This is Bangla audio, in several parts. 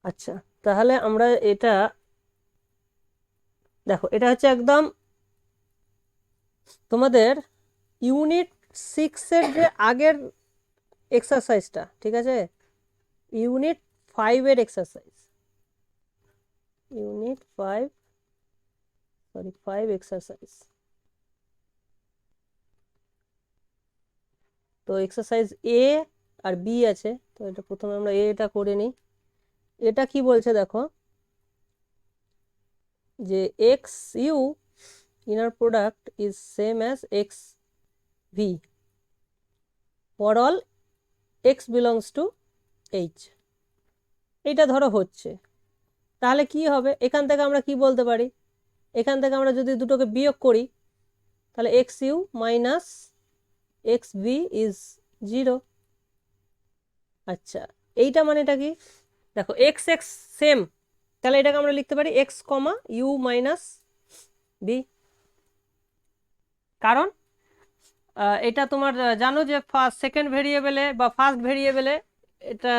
আচ্ছা, তাহলে আমরা এটা দেখো, এটা হচ্ছে একদম তোমাদের ইউনিট 6-এর যে আগের এক্সারসাইজটা, ঠিক আছে? ইউনিট 5-এর এক্সারসাইজ, ইউনিট 5, সরি 5 এক্সারসাইজ। তো এক্সারসাইজ এ আর বি আছে, তো এটা প্রথমে আমরা এটা করে নিই। এটা কি বলছে দেখো, যে x u inner product is same as x v for all x belongs to h। এটা ধরো হচ্ছে, তাহলে কি হবে? এখান থেকে আমরা কি বলতে পারি? এখান থেকে আমরা যদি দুটোকে বিয়োগ করি, তাহলে x u minus x v is 0। আচ্ছা, এইটা মানেটা কি? দেখো এক্স এক্স সেম, তাহলে এটাকে আমরা লিখতে পারি x comma u minus b. কারণ এটা তোমার জানো যে ফার্স্ট সেকেন্ড ভেরিয়েবলে বা ফার্স্ট ভেরিয়েবলে এটা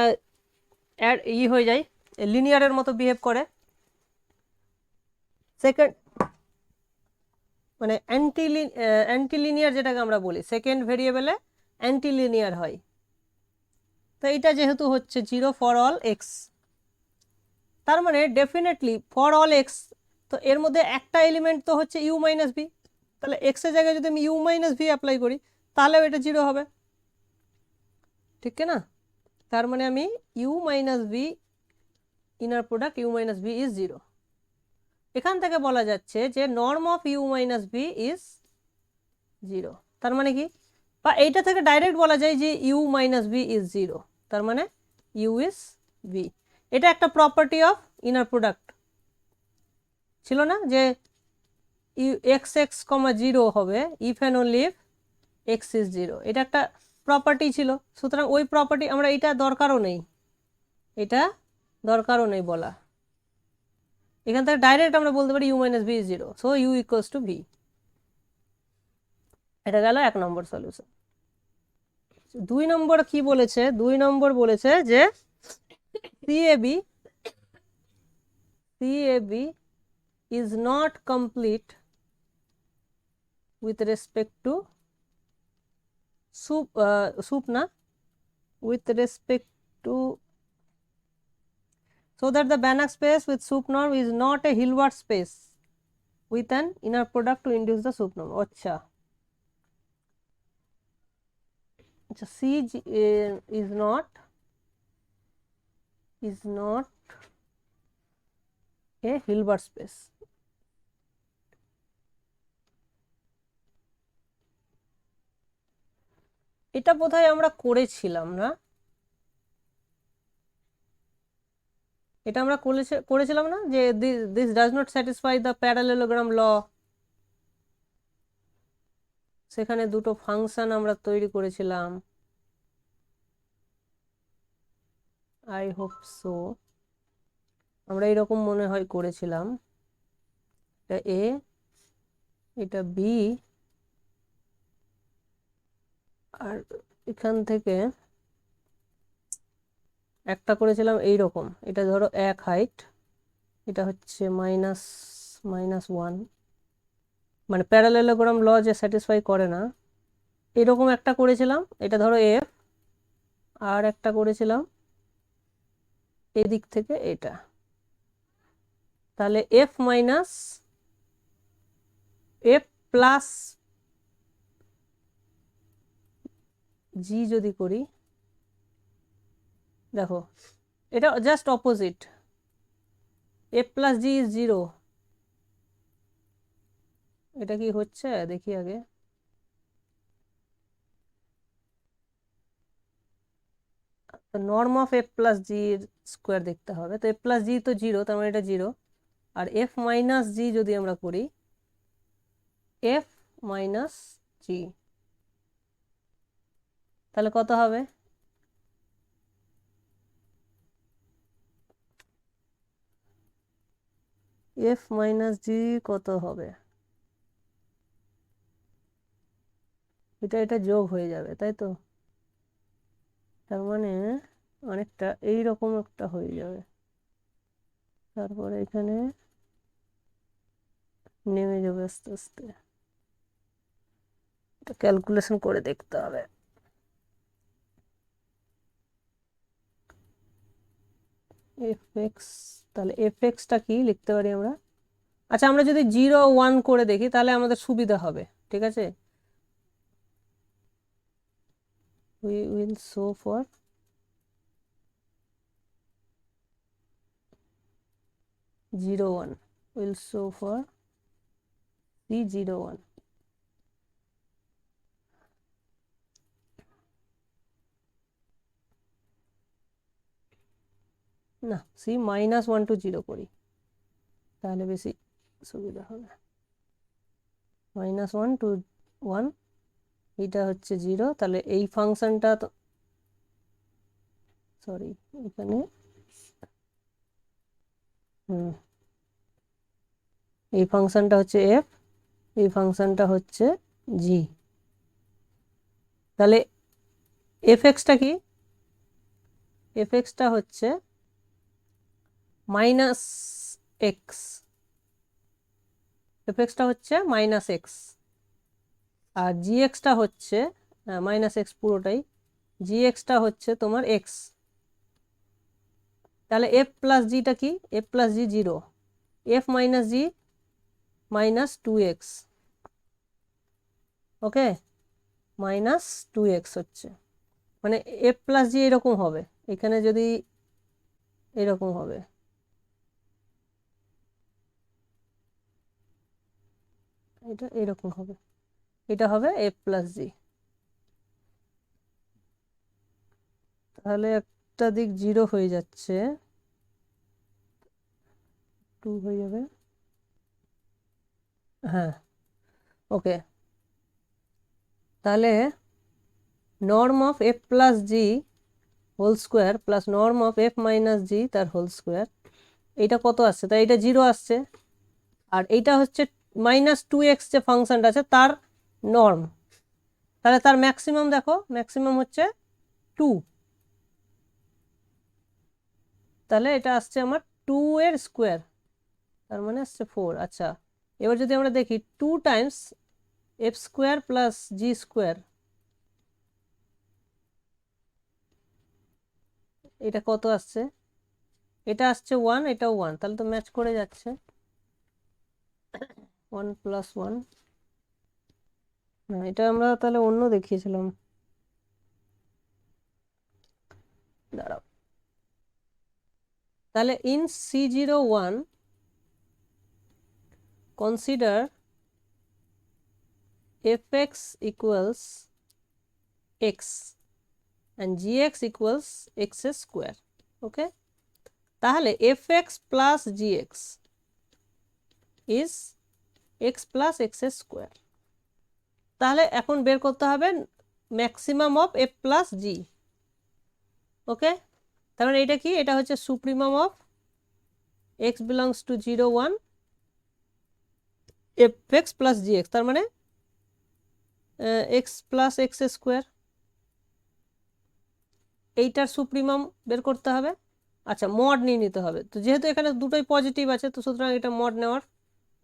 হয়ে যায়, লিনিয়ারের মতো বিহেভ করে। সেকেন্ড মানে অ্যান্টিলিনিয়ার যেটাকে আমরা বলি, সেকেন্ড ভেরিয়েবলে অ্যান্টিলিনিয়ার হয়। তো এটা যেহেতু হচ্ছে 0 ফর অল এক্স, তার মানে ডেফিনেটলি ফর অল এক্স, তো এর মধ্যে একটা এলিমেন্ট তো হচ্ছে ইউ মাইনাস ভি। তাহলে এক্স এর জায়গায় যদি আমি ইউ মাইনাস ভি অ্যাপ্লাই করি, তাহলেও এটা 0 হবে, ঠিক না? তার মানে আমি u minus v, inner product u minus v is 0। এখান থেকে বলা যাচ্ছে যে norm of u minus v is 0। তার মানে কি? বা এইটা থেকে ডাইরেক্ট বলা যায় যে ইউ মাইনাস ভি ইজ 0, তার মানে ইউ ইজ ভি। এটা একটা প্রপার্টি অফ ইনার প্রোডাক্ট ছিল না, যে ইউ এক্স এক্স কমা 0 হবে if and only if x is 0। এটা একটা প্রপার্টি ছিল। সুতরাং ওই প্রপার্টি আমরা, এটা দরকারও নেই, এটা দরকারও নেই বলা। এখান থেকে ডাইরেক্ট আমরা বলতে পারি u minus v is 0, so u equals to v. এটা গেল 1 নম্বর সলিউশন। 2 নম্বর কি বলেছে? 2 নম্বর বলেছে যে CAB is not complete with respect to with respect to, so that the Banach space with sup norm is not a Hilbert space with an inner product to induce the sup norm. আচ্ছা, C is not a Hilbert space. এটা বোধহয় আমরা করেছিলাম না? এটা আমরা করেছিলাম না যে this does not satisfy the parallelogram law. সেখানে দুটো ফাংশন আমরা তৈরি করেছিলাম, আই হোপ সো। আমরা এরকম মনে হয় করেছিলাম, এটা এ, এটা বি, আর এখান থেকে একটা করেছিলাম এইরকম। এটা ধরো 1 হাইট, এটা হচ্ছে -1, মানে প্যারালেলোগ্রাম ল যে স্যাটিসফাই করে না, এরকম একটা করেছিলাম। এটা ধরো এফ, আর একটা করেছিলাম এদিক থেকে এটা। তাহলে এফ প্লাস জি যদি করি, দেখো এটা just opposite, F plus G is 0। এটা কি হচ্ছে দেখি আগে। Norm of F plus G square দেখতে হবে, তো এফ প্লাস জি তো 0, তার মানে এটা 0। আর এফ মাইনাস জি যদি আমরা করি, এফ মাইনাস জি, তাহলে কত হবে? এফ মাইনাস জি কত হবে? এটা যোগ হয়ে যাবে, তাই তো? তার মানে অনেকটা এইরকম একটা হয়ে যাবে। তারপরে এখানে নেমে যাবে আস্তে আস্তে, এটা ক্যালকুলেশন করে দেখতে হবে। এফ এক্স, তাহলে এফ এক্সটা কি লিখতে পারি আমরা? আচ্ছা, আমরা যদি 0 1 করে দেখি তাহলে আমাদের সুবিধা হবে, ঠিক আছে? we will show for zero one, will show for C01. না, C-1 to 0 করি তাহলে বেশি সুবিধা হবে। -1 to 1, এটা হচ্ছে 0, তাহলে এই ফাংশনটা তো সরি এখানে এই ফাংশনটা হচ্ছে f, এই ফাংশনটা হচ্ছে g। তাহলে f(x)টা কি? f(x)টা হচ্ছে -x, f(x)টা হচ্ছে -x, আর gx-টা হচ্ছে -x পুরোটাই, gx-টা হচ্ছে তোমার x। তাহলে f প্লাস জিটা কি? f প্লাস জি 0, f মাইনাস জি -2x, ওকে, -2x হচ্ছে, মানে f প্লাস জি এরকম হবে, এখানে যদি এরকম হবে, এটা এরকম হবে, এটা হবে f প্লাস জি। তাহলে একটা দিক 0 হয়ে যাচ্ছে, 2 হয়ে যাবে, হ্যাঁ, ওকে। তাহলে norm of f plus g whole square plus norm of f minus g তার হোল স্কোয়ার, এইটা কত আসছে? তাই এটা 0 আসছে, আর এইটা হচ্ছে -2x যে ফাংশনটা আছে তার নর্ম, তাহলে তার ম্যাক্সিমাম দেখো, ম্যাক্সিমাম হচ্ছে 2, তাহলে এটা আসছে আমার 2 এর স্কোয়ার, তার মানে আসছে 4। আচ্ছা, এবার যদি আমরা দেখি 2 Times f square plus G square, এটা কত আসছে? এটা আসছে 1, এটাও 1, তাহলে তো ম্যাচ করে যাচ্ছে, 1 + 1। না, এটা আমরা তাহলে অন্য দেখিয়েছিলাম, দাঁড়াও। তাহলে in C01 consider fx equals x and gx equals x square, ওকে। তাহলে fx plus gx is x plus x square। তাহলে এখন বের করতে হবে ম্যাক্সিমাম অফ f প্লাস জি, ওকে। তার মানে এটা কি? এটা হচ্ছে supremum of x belongs to 0 1 fx plus gx, তার মানে x plus x স্কোয়ার, এইটার সুপ্রিমাম বের করতে হবে। আচ্ছা, মড নিয়ে নিতে হবে, তো যেহেতু এখানে দুটোই পজিটিভ আছে তো সুতরাং এটা মড নেওয়ার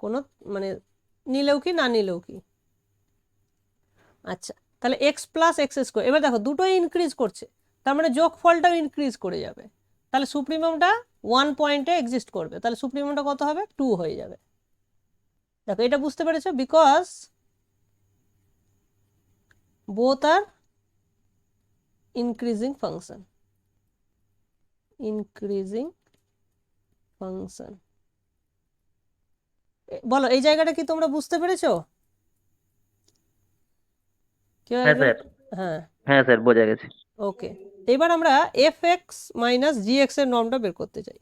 কোনো মানে নিলেও কি না নিলেও কি। আচ্ছা, তাহলে x প্লাস এক্স স্কোয়ার, এবার দেখো দুটোই ইনক্রিজ করছে, তার মানে যোগফলটাও ইনক্রিজ করে যাবে, তাহলে সুপ্রিমামটা 1 পয়েন্টে এক্সিস্ট করবে, তাহলে সুপ্রিমামটা কত হবে? 2 হয়ে যাবে। দেখো এটা বুঝতে পেরেছো? Because both R increasing function, increasing function. বলো এই জায়গাটা কি তোমরা বুঝতে পেরেছো? কেউ হ্যাঁ একজন? স্যার। হ্যাঁ, হ্যাঁ স্যার, বোঝা গেছে। ওকে। এবার আমরা F x minus g x এর নর্মটা বের করতে চাই,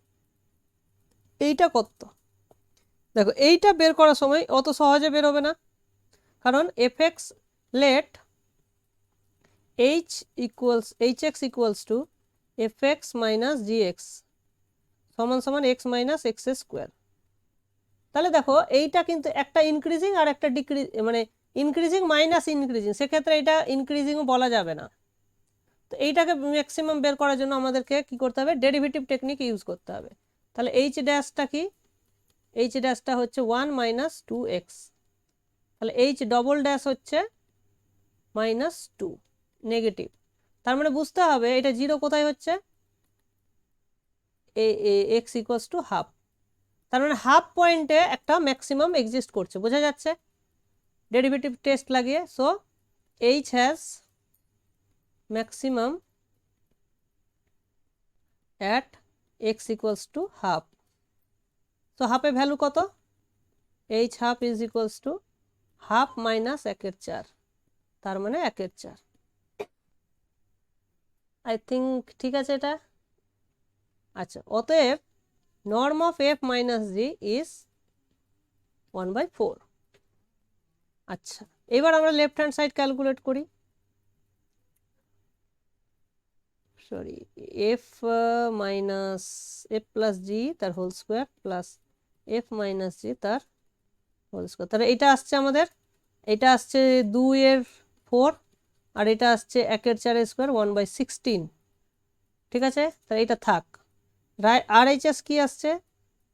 এইটা কত? দেখো এইটা বের করার সময় অত সহজে বেরোবে না, কারণ f x let h x equals to f x minus g x সমান সমান এক্স মাইনাস এক্স স্কোয়ার। তাহলে দেখো এইটা কিন্তু একটা ইনক্রিজিং আর একটা ডিক্রিজ, মানে ইনক্রিজিং মাইনাস ইনক্রিজিং, সেক্ষেত্রে এটা ইনক্রিজিংও বলা যাবে না। তো এইটাকে ম্যাক্সিমাম বের করার জন্য আমাদেরকে কি করতে হবে? ডেরিভেটিভ টেকনিক ইউজ করতে হবে। তাহলে এইচ ড্যাশটা কি, এইচ ড্যাশটা হচ্ছে 1 মাইনাস 2x, তাহলে এইচ ডবল ড্যাশ হচ্ছে -2 নেগেটিভ। তার মানে বুঝতে হবে এটা 0 কোথায় হচ্ছে, x ইকুয়ালস টু হাফ, তার মানে হাফ পয়েন্টে একটা ম্যাক্সিমাম এক্সিস্ট করছে, বোঝা যাচ্ছে ডেরিভেটিভ টেস্ট লাগিয়ে। So h has maximum at x equals to half. So হাফে ভ্যালু কত, h half is equals to half minus 1/4, তার মানে 1/4। আই থিঙ্ক ঠিক আছে এটা। আচ্ছা, অতএব norm of f minus g is 1/4। আচ্ছা, এবার আমরা লেফট হ্যান্ড সাইড ক্যালকুলেট করি। Sorry, f minus f plus g তার whole square plus f minus g তার হোল স্কোয়ার। তাহলে এটা আসছে আমাদের, এটা আসছে 2/4 আর এটা আসছে 1/4 স্কোয়ার 1/16, ঠিক আছে। তাহলে এটা থাক। আর এইচ এস কি আসছে,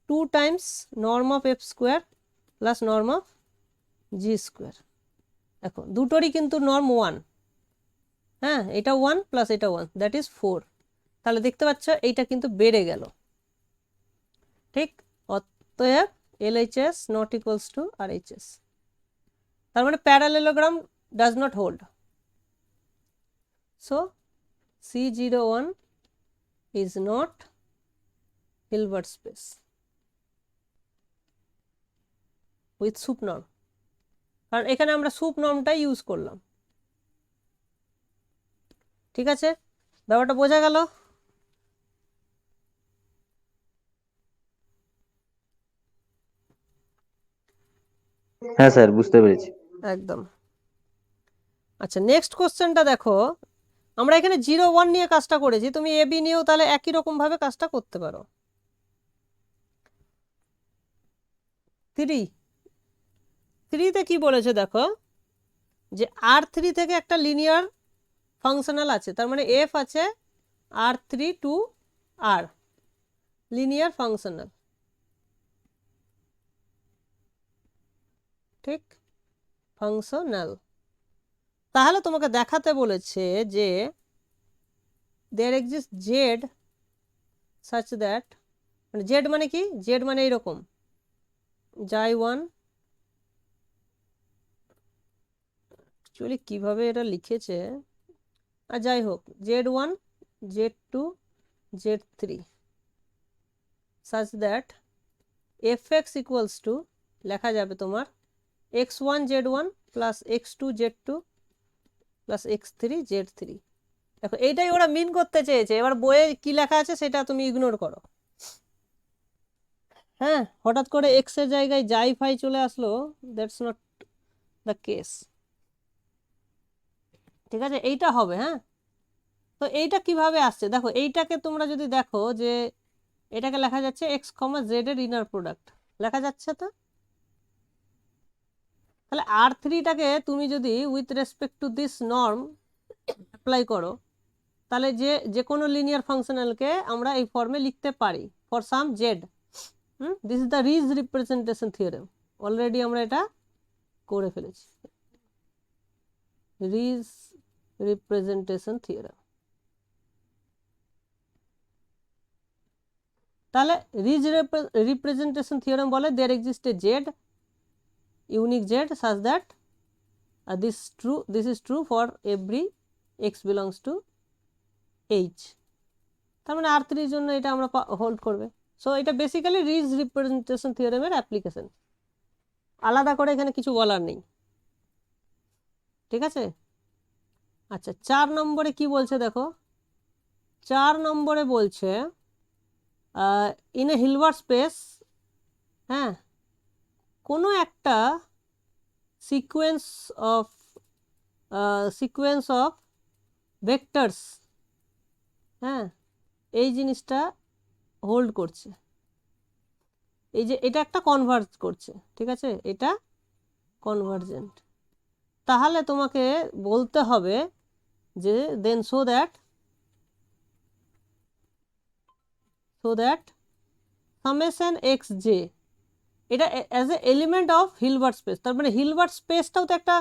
2 Times norm of F square plus norm of G square. দেখো দুটোরই কিন্তু নর্ম 1, হ্যাঁ এটা 1 প্লাস এটা 1, দ্যাট ইজ 4। তাহলে দেখতে পাচ্ছ এইটা কিন্তু বেড়ে গেল, ঠিক। অতএব LHS not equals to RHS, তার মানে parallelogram does not hold. So C01 is not Hilbert space with sup norm, কারণ এখানে আমরা সুপ নর্মটাই ইউজ করলাম, ঠিক আছে। ব্যাপারটা বোঝা গেল? হ্যাঁ স্যার, বুঝতে পেরেছি। একদম। আচ্ছা, নেক্সট কোশ্চেনটা দেখো, আমরা এখানে 0 1 নিয়ে কাজটা করেছি, তুমি এ বি নিয়েও তাহলে একই রকম ভাবে কাজটা করতে পারো। 3তে কি বলেছে দেখো, যে R3 থেকে একটা লিনিয়ার ফাংশনাল আছে, তার মানে f আছে R3 to R, linear functional, ঠিক, ফাংশনাল। তাহলে তোমাকে দেখাতে বলেছে যে there exists z such that, মানে z মানে কি, z মানে এইরকম xy1, অ্যাকচুয়ালি কিভাবে এটা লিখেছে, আর যাই হোক z1 z2 z3 such that fx equals to, লেখা যাবে তোমার x1 z1 plus x2 z2 plus x3 z3। দেখো এইটাই ওরা মিন করতে চেয়েছে, এবার বইয়ে কি লেখা আছে সেটা তুমি ইগনোর করো। হ্যাঁ, হঠাৎ করে এক্স এর জায়গায় যাই ফাই চলে আসলো, দ্যাটস নট দ্য কেস, ঠিক আছে। এইটা হবে, হ্যাঁ। তো এইটা কিভাবে আসছে দেখো, এইটাকে তোমরা যদি দেখো যে এটাকে লেখা যাচ্ছে x, z এর ইনার প্রোডাক্ট লেখা যাচ্ছে, তো তাহলে R3টাকে তুমি যদি with respect to this norm apply করো, তাহলে যে কোনো লিনিয়ার ফাংশনালকে আমরা এই ফর্মে লিখতে পারি for some z. This is the Riesz representation theorem, already আমরা এটা করে ফেলেছি, রিজ রিপ্রেজেন্টেশন থিওরেম। তাহলে রিজ রিপ্রেজেন্টেশন থিওরেম বলে there exist a z, unique z such that this is true for every x belongs to h, তার মানে R3 এর জন্য এটা আমরা হোল্ড করবে। সো এটা বেসিক্যালি রিজ রিপ্রেজেন্টেশন থিওরেমের অ্যাপ্লিকেশন, আলাদা করে এখানে কিছু বলার নেই, ঠিক আছে। আচ্ছা, 4 নম্বরে কি বলছে দেখো, 4 নম্বরে বলছে ইন এ হিলবার্ট স্পেস, হ্যাঁ, কোনো একটা সিকোয়েন্স অফ ভেক্টরস, হ্যাঁ, এই জিনিসটা হোল্ড করছে, এই যে এটা একটা কনভার্জ করছে, ঠিক আছে, এটা কনভার্জেন্ট। তাহলে তোমাকে বলতে হবে যে then show that summation x j, এটা as a element of Hilbert space, তার মানে হিলবার্ট স্পেসটাও তো একটা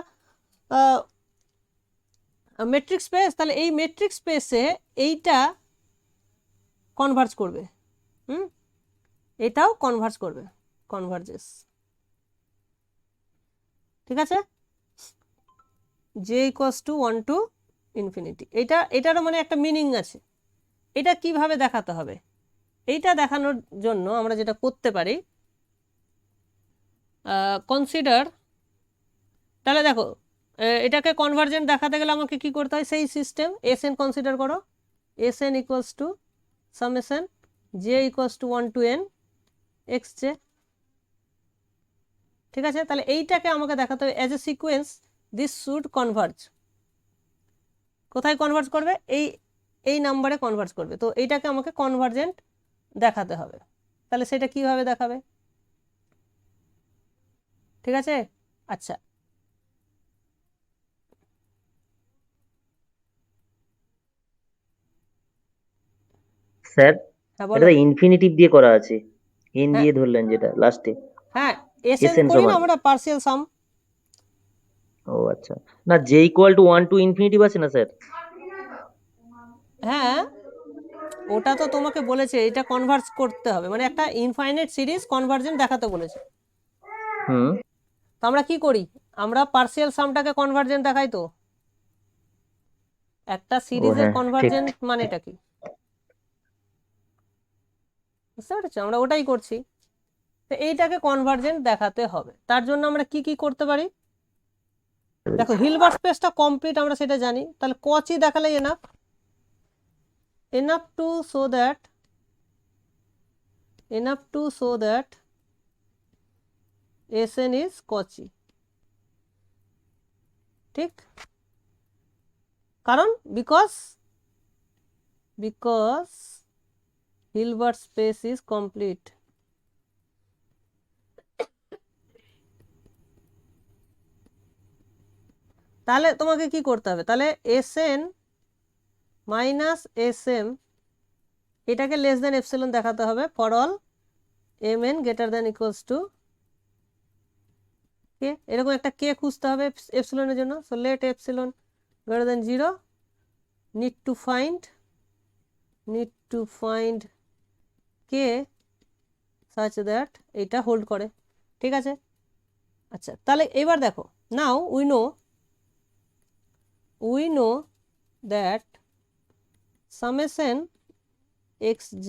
মেট্রিক স্পেস, তাহলে এই মেট্রিক স্পেসে এইটা কনভার্জ করবে, এটাও কনভার্জ করবে, কনভার্জেস, ঠিক আছে, J equals to 1 to infinity. এটারও মানে একটা মিনিং আছে। এটা কিভাবে দেখাতে হবে, এইটা দেখানোর জন্য আমরা যেটা করতে পারি, কনসিডার, তাহলে দেখো এটাকে কনভার্জেন্ট দেখাতে গেলে আমাকে কি করতে হয়, সেই সিস্টেম এস এন কনসিডার করো, s n equals to summation j equals to 1 to n x j, ঠিক আছে। তাহলে এইটাকে আমাকে দেখাতে হবে as a sequence this should converge, কোথায় কনভার্জ করবে, এই নাম্বারে কনভার্জ করবে, তো এইটাকে আমাকে কনভার্জেন্ট দেখাতে হবে। তাহলে সেটা কিভাবে দেখাবে, ঠিক আছে। আচ্ছা, স্যার হ্যাঁ এটা বলো। তো ইনফিনিটিভ দিয়ে করা আছে, এন হ্যাঁ দিয়ে ধরলেন যেটা লাস্টে, হ্যাঁ, এস এন এসএন করি না সমান, আমরা পার্সিয়াল সাম। ও আচ্ছা, না j equal to 1 to infinitive আছে না স্যার? হ্যাঁ, ওটা তো তোমাকে বলেছে এটা কনভার্জ করতে হবে, মানে একটা ইনফাইনাইট সিরিজ কনভার্জেন্ট দেখাতে বলেছে। হুম। তো আমরা কি করি, আমরা পার্সিয়াল সামটাকে কনভার্জেন্ট দেখাই, তো একটা ও সিরিজের হ্যাঁ ঠিক। কনভার্জেন্ট মানেটা কি, বুঝতে পেরেছো, আমরা ওটাই করছি। তো এইটাকে কনভার্জেন্ট দেখাতে হবে, তার জন্য আমরা কি কি করতে পারি, দেখো হিলবার্ট স্পেসটা কমপ্লিট আমরা সেটা জানি, তাহলে কচি দেখালেই enough, enough to show that Sn is Cauchy, ঠিক, কারণ because Hilbert space is complete, তাহলে তোমাকে কি করতে হবে, তাহলে Sn মাইনাস Sm এটাকে লেস দেন এপসিলন দেখাতে হবে for all mn greater than equals to k, এরকম একটা কে খুঁজতে হবে এপসিলনের জন্য। So let epsilon greater than 0, need to find k such that এটা হোল্ড করে, ঠিক আছে। আচ্ছা, তাহলে এবার দেখো, নাও we know that summation xj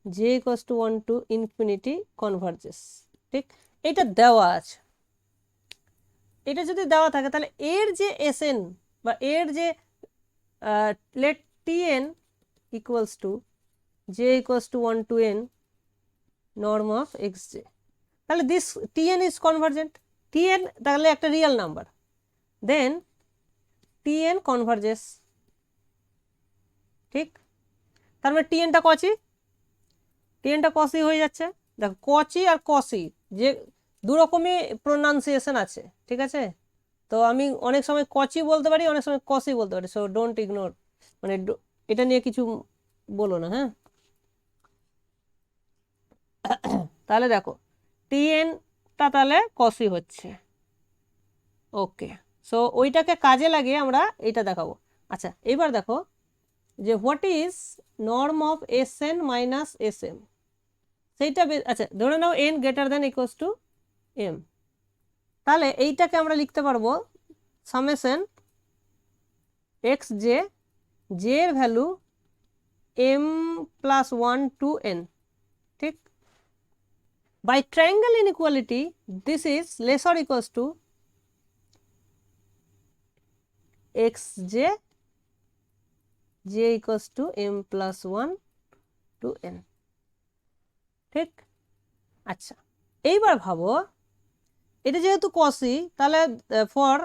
j equals to 1 to infinity converges, ঠিক, এটা দেওয়া আছে। এটা যদি দেওয়া থাকে তাহলে এর যে sn বা এর যে let tn equals to j equals to 1 to n norm of xj, তাহলে this tn is convergent, tn তাহলে একটা রিয়েল নাম্বার, দেন tn converges, ঠিক, তার মানে tnটা কচি হয়ে যাচ্ছে। দেখো কচি আর কসি যে দু রকমই প্রোনাউন্সিয়েশন আছে, ঠিক আছে। তো আমি অনেক সময় কচি বলতে পারি, অনেক সময় কসি বলতে পারি, সো ডোন্ট ইগনোর, মানে এটা নিয়ে কিছু বলো না, হ্যাঁ। তাহলে দেখো টিএনটা তাহলে কসি হচ্ছে, ওকে। সো ওইটাকে কাজে লাগিয়ে আমরা এটা দেখাবো। আচ্ছা, এবার দেখো যে what is norm of S n minus S m, সেইটা আচ্ছা ধরে নাও n greater than equals to m, তাহলে এইটাকে আমরা লিখতে পারবো সামেশন এক্স জে, জে এর value m plus 1 to n, ঠিক। By triangle inequality, this is less or equals to xj j equals to m plus 1 to n, ঠিক। আচ্ছা, এইবার ভাবো এটা যেহেতু কসি, তাহলে for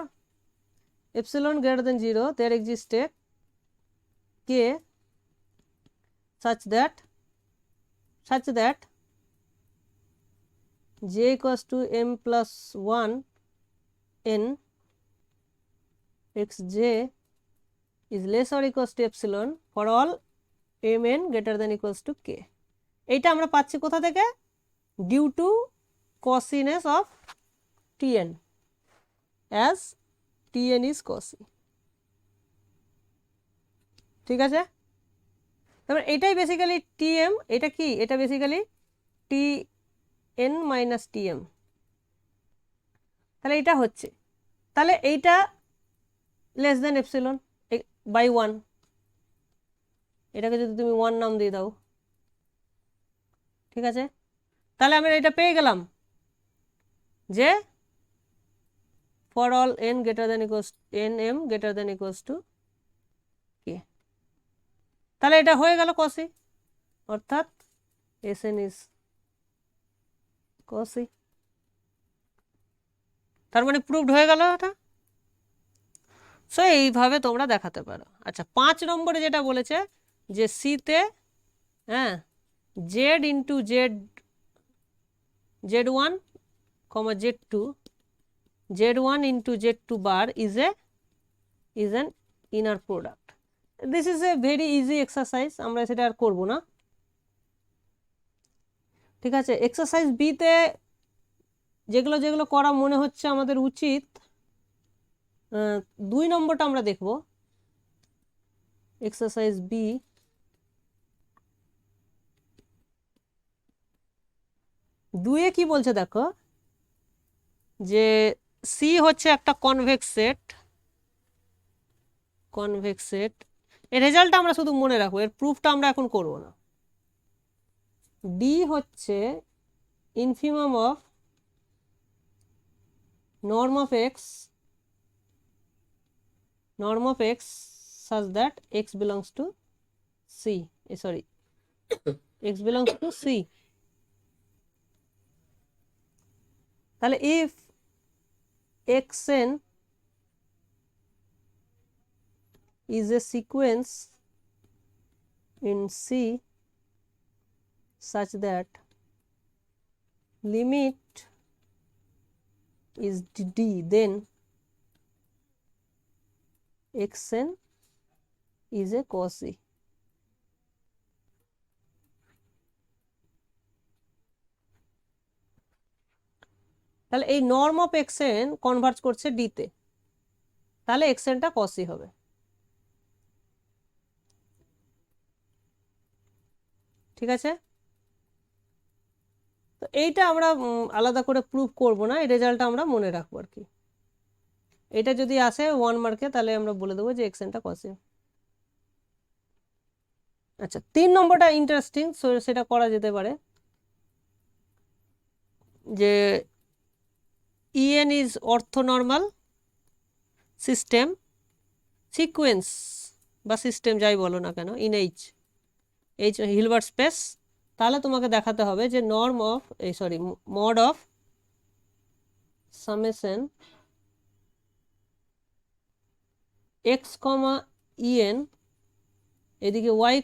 epsilon greater than 0 there exists a k such that j equals to m plus 1 n xj is less or equals to epsilon for all mn greater than equals to k, এইটা আমরা পাচ্ছি কোথা থেকে? Due to Cauchyness of t n as t n is Cauchy. ঠিক আছে, তারপর এটাই বেসিক্যালি টিএম, এটা কি, এটা বেসিক্যালি টিএন মাইনাস টিএম। তাহলে এটা হচ্ছে, তাহলে এইটা লেস দেন এপসিলন বাই 1, এটাকে যদি তুমি 1 নাম দিয়ে দাও, ঠিক আছে, তাহলে আমরা এটা পেয়ে গেলাম যে for all n greater than equals nm greater than equals to k. তাহলে এটা হয়ে গেল কসি, অর্থাৎ Sn ইজ কসি। তার মানে প্রুভড হয়ে গেল এটা। সো এইভাবে তোমরা দেখাতে পারো। আচ্ছা, 5 নম্বরে যেটা বলেছে যে সিতে, হ্যাঁ, Z into Z1, Z2, Z1 into Z2 bar is an inner product. This is a very easy exercise, আমরা সেটা আর করব না। ঠিক আছে, এক্সারসাইজ বি তে যেগুলো যেগুলো করা মনে হচ্ছে আমাদের উচিত, 2 নম্বরটা আমরা দেখব। এক্সারসাইজ বি, দুয়ে কি বলছে দেখো, যে সি হচ্ছে একটা কনভেক্স সেট, কনভেক্স সেট। এর রেজাল্টটা আমরা শুধু মনে রাখবো, এর প্রুফটা আমরা এখন করব না। ডি হচ্ছে infimum of norm of x such that x belongs to C, sorry, x belongs to C. তাহলে if xn is a sequence in C such that limit is d, then xn is a quasi. তাহলে এই নর্ম অফ xn কনভার্জ করছে d তে, তাহলে xnটা কসি হবে। ঠিক আছে, তো এইটা আমরা আলাদা করে প্রুভ করব না, এই রেজাল্টটা আমরা মনে রাখবো আর কি। এটা যদি আসে 1 মার্কে তাহলে আমরা বলে দেবো যে xnটা কসি। আচ্ছা, 3 নম্বরটা ইন্টারেস্টিং, সেটা করা যেতে পারে, যে en is orthonormal system sequence বা সিস্টেম যাই বলো না কেন ইন এইচ হিলবার্ট স্পেস, তাহলে তোমাকে দেখাতে হবে যে norm of mod of summation x, en, এদিকে y,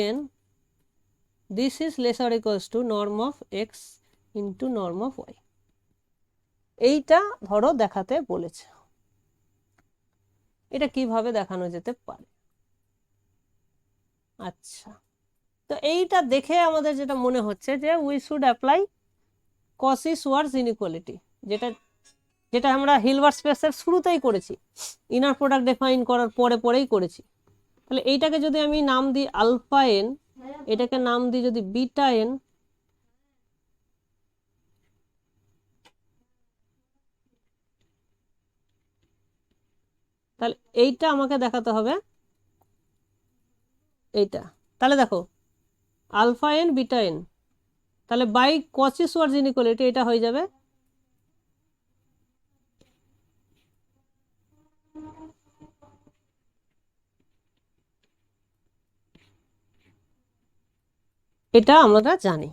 en, this is lesser equals to norm of x into norm of y। এইটা ধরো দেখাতে বলেছে, এটা কিভাবে দেখানো যেতে পারে। আচ্ছা, তো এইটা দেখে আমাদের যেটা মনে হচ্ছে যে উই শুড অ্যাপ্লাই কসি-শুয়ার্টজ ইনইকুয়ালিটি, যেটা যেটা আমরা হিলবার্ট স্পেসের শুরুতেই করেছি, ইনার প্রোডাক্ট ডিফাইন করার পরেই করেছি। তাহলে এইটাকে যদি আমি নাম দিই আলফা এন, এটাকে নাম দিই যদি বিটা এন, তাহলে এইটা আমাকে দেখাতে হবে এইটা। তাহলে দেখো আলফা এন বিটা এন, তাহলে বাই কসি-শুয়ার্টজ ইনইকুয়ালিটি এটা হয়ে যাবে এটা আমরা জানি।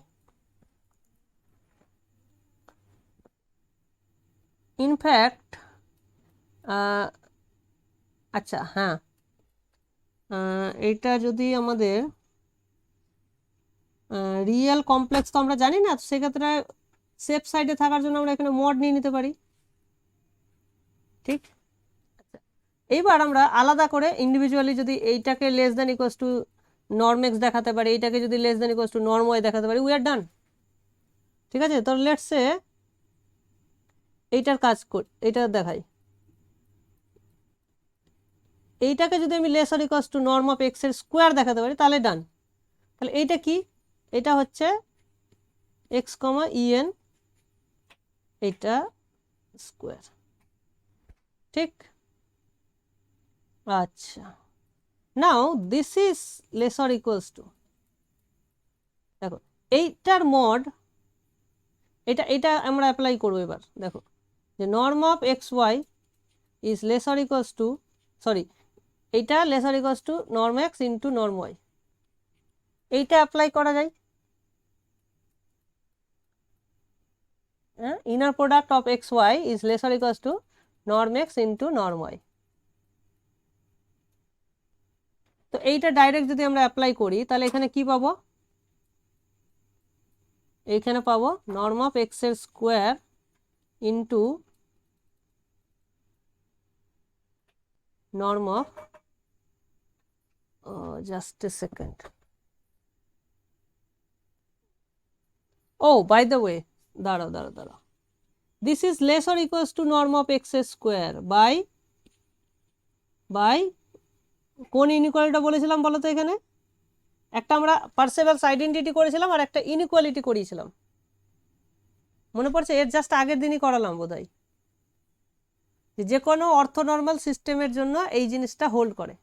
ইনফ্যাক্ট আচ্ছা হ্যাঁ, এটা যদি আমাদের রিয়েল কমপ্লেক্স তো আমরা জানি না, সেক্ষেত্রে সেফ সাইডে থাকার জন্য আমরা এখানে মড নিয়ে নিতে পারি। ঠিক, আচ্ছা, এইবার আমরা আলাদা করে ইন্ডিভিজুয়ালি যদি এইটাকে less than equals to norm x দেখাতে পারি, এইটাকে যদি less than equals to norm y দেখাতে পারি, উই আর ডান। ঠিক আছে, তো লেটস সে এইটার কাজ করি, এইটা দেখাই। এইটাকে যদি আমি less or equals to norm of x এর স্কোয়ার দেখাতে পারি তাহলে ডান। তাহলে এইটা কি, এটা হচ্ছে এক্স কমা ইএন, এইটা স্কোয়ার। ঠিক, আচ্ছা, now this is less or equals to, দেখো এইটার মড, এটা এটা আমরা অ্যাপ্লাই করবো এবার। দেখো যে norm of x y is less or equals to, sorry এইটা less or equals to norm x into norm y, এইটা অ্যাপ্লাই করা যায়। Inner product of x y is less or equals to norm x into norm y. তো এইটা ডাইরেক্ট যদি আমরা অ্যাপ্লাই করি তাহলে এখানে কি পাবো, এইখানে পাবো নর্ম অফ এক্স এর square into norm of, just a second, oh by the way, দাঁড়াও দাঁড়াও দাঁড়াও, this is less or equals to norm of x এর স্কোয়ার বাই বাই কোন ইনইকুয়ালিটিটা বলেছিলাম বলো তো, এখানে একটা আমরা পার্সেভালস আইডেন্টিটি করেছিলাম আর একটা ইনইকুয়ালিটি করিয়েছিলাম, মনে পড়ছে? এর জাস্ট আগের দিনই করালাম বোধহয়, যে কোনো অর্থনর্মাল সিস্টেমের জন্য এই জিনিসটা হোল্ড করে।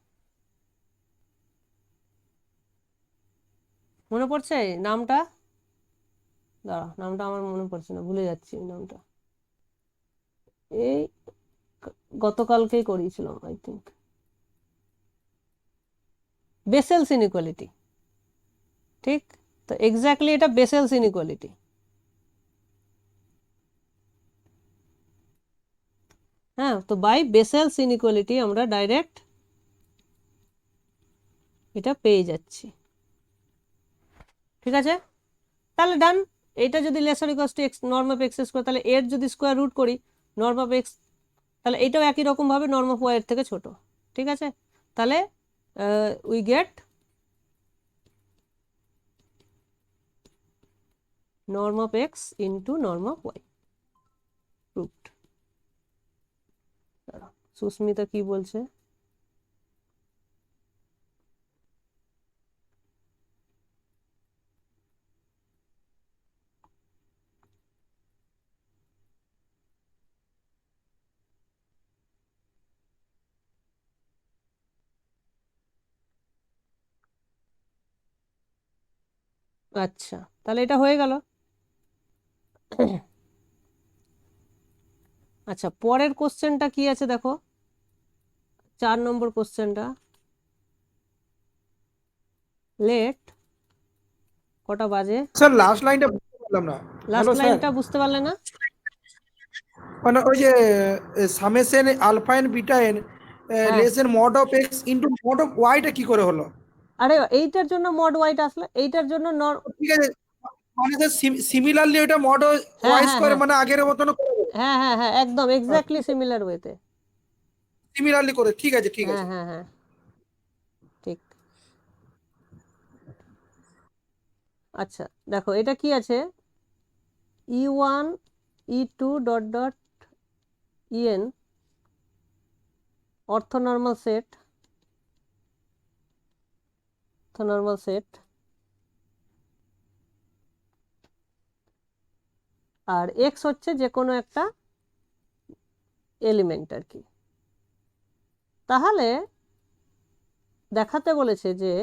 মনে পড়ছে নামটা? দাঁড়া, নামটা আমার মনে পড়ছে না, ভুলে যাচ্ছি নামটা, এই গতকালকেই করিয়েছিলাম আই থিঙ্ক, বেসেলস ইনইকুয়ালিটি। ঠিক, তো এক্স্যাক্টলি এটা বেসেলস ইনইকুয়ালিটি। হ্যাঁ, তো বাই বেসেলস ইনইকুয়ালিটি আমরা ডাইরেক্ট এটা পেয়ে যাচ্ছি। ঠিক আছে, তাহলে ডান। এটা যদি lesser equals to x norm of x square, তাহলে এর যদি স্কোয়ার রুট করি নর্ম অফ এক্স, তাহলে এটাও একই রকম ভাবে নর্ম অফ ওয়াই এর থেকে ছোট। ঠিক আছে, তাহলে we get norm of x into norm of y proved. Susmita কি বলছে? আচ্ছা, তাহলে এটা হয়ে গেল। আচ্ছা, পরের কোশ্চেনটা কি আছে দেখো, 4 নম্বর কোশ্চেনটা, লেট কটা বাজে? স্যার লাস্ট লাইনটা বুঝতে পারলাম না। লাস্ট হ্যালো স্যার, লাইনটা বুঝতে পারলে না? মানে ওই যে summation alpha n beta n হ্যাঁ, less n mod of x into mod of ওয়াইটা কি করে হলো? আরে এইটার জন্য মড ওয়াইটা আসলে, এইটার জন্য ঠিক আছে, মানে স্যার সিমিলারলি ওটা মড হ্যাঁ ওয়াই হ্যাঁ স্কয়ার হ্যাঁ মানে আগের মতন হ্যাঁ হ্যাঁ হ্যাঁ একদম এক্স্যাক্টলি সিমিলার ওয়েতে। সিমিলারলি করে, ঠিক আছে ঠিক হ্যাঁ আছে। হ্যাঁ হ্যাঁ ঠিক। আচ্ছা দেখো এটা কি আছে, E1 E2 dot dot EN orthonormal set, orthonormal set, আর এক্স হচ্ছে যে কোনো একটা এলিমেন্ট আর কি। তাহলে দেখাতে বলেছে যে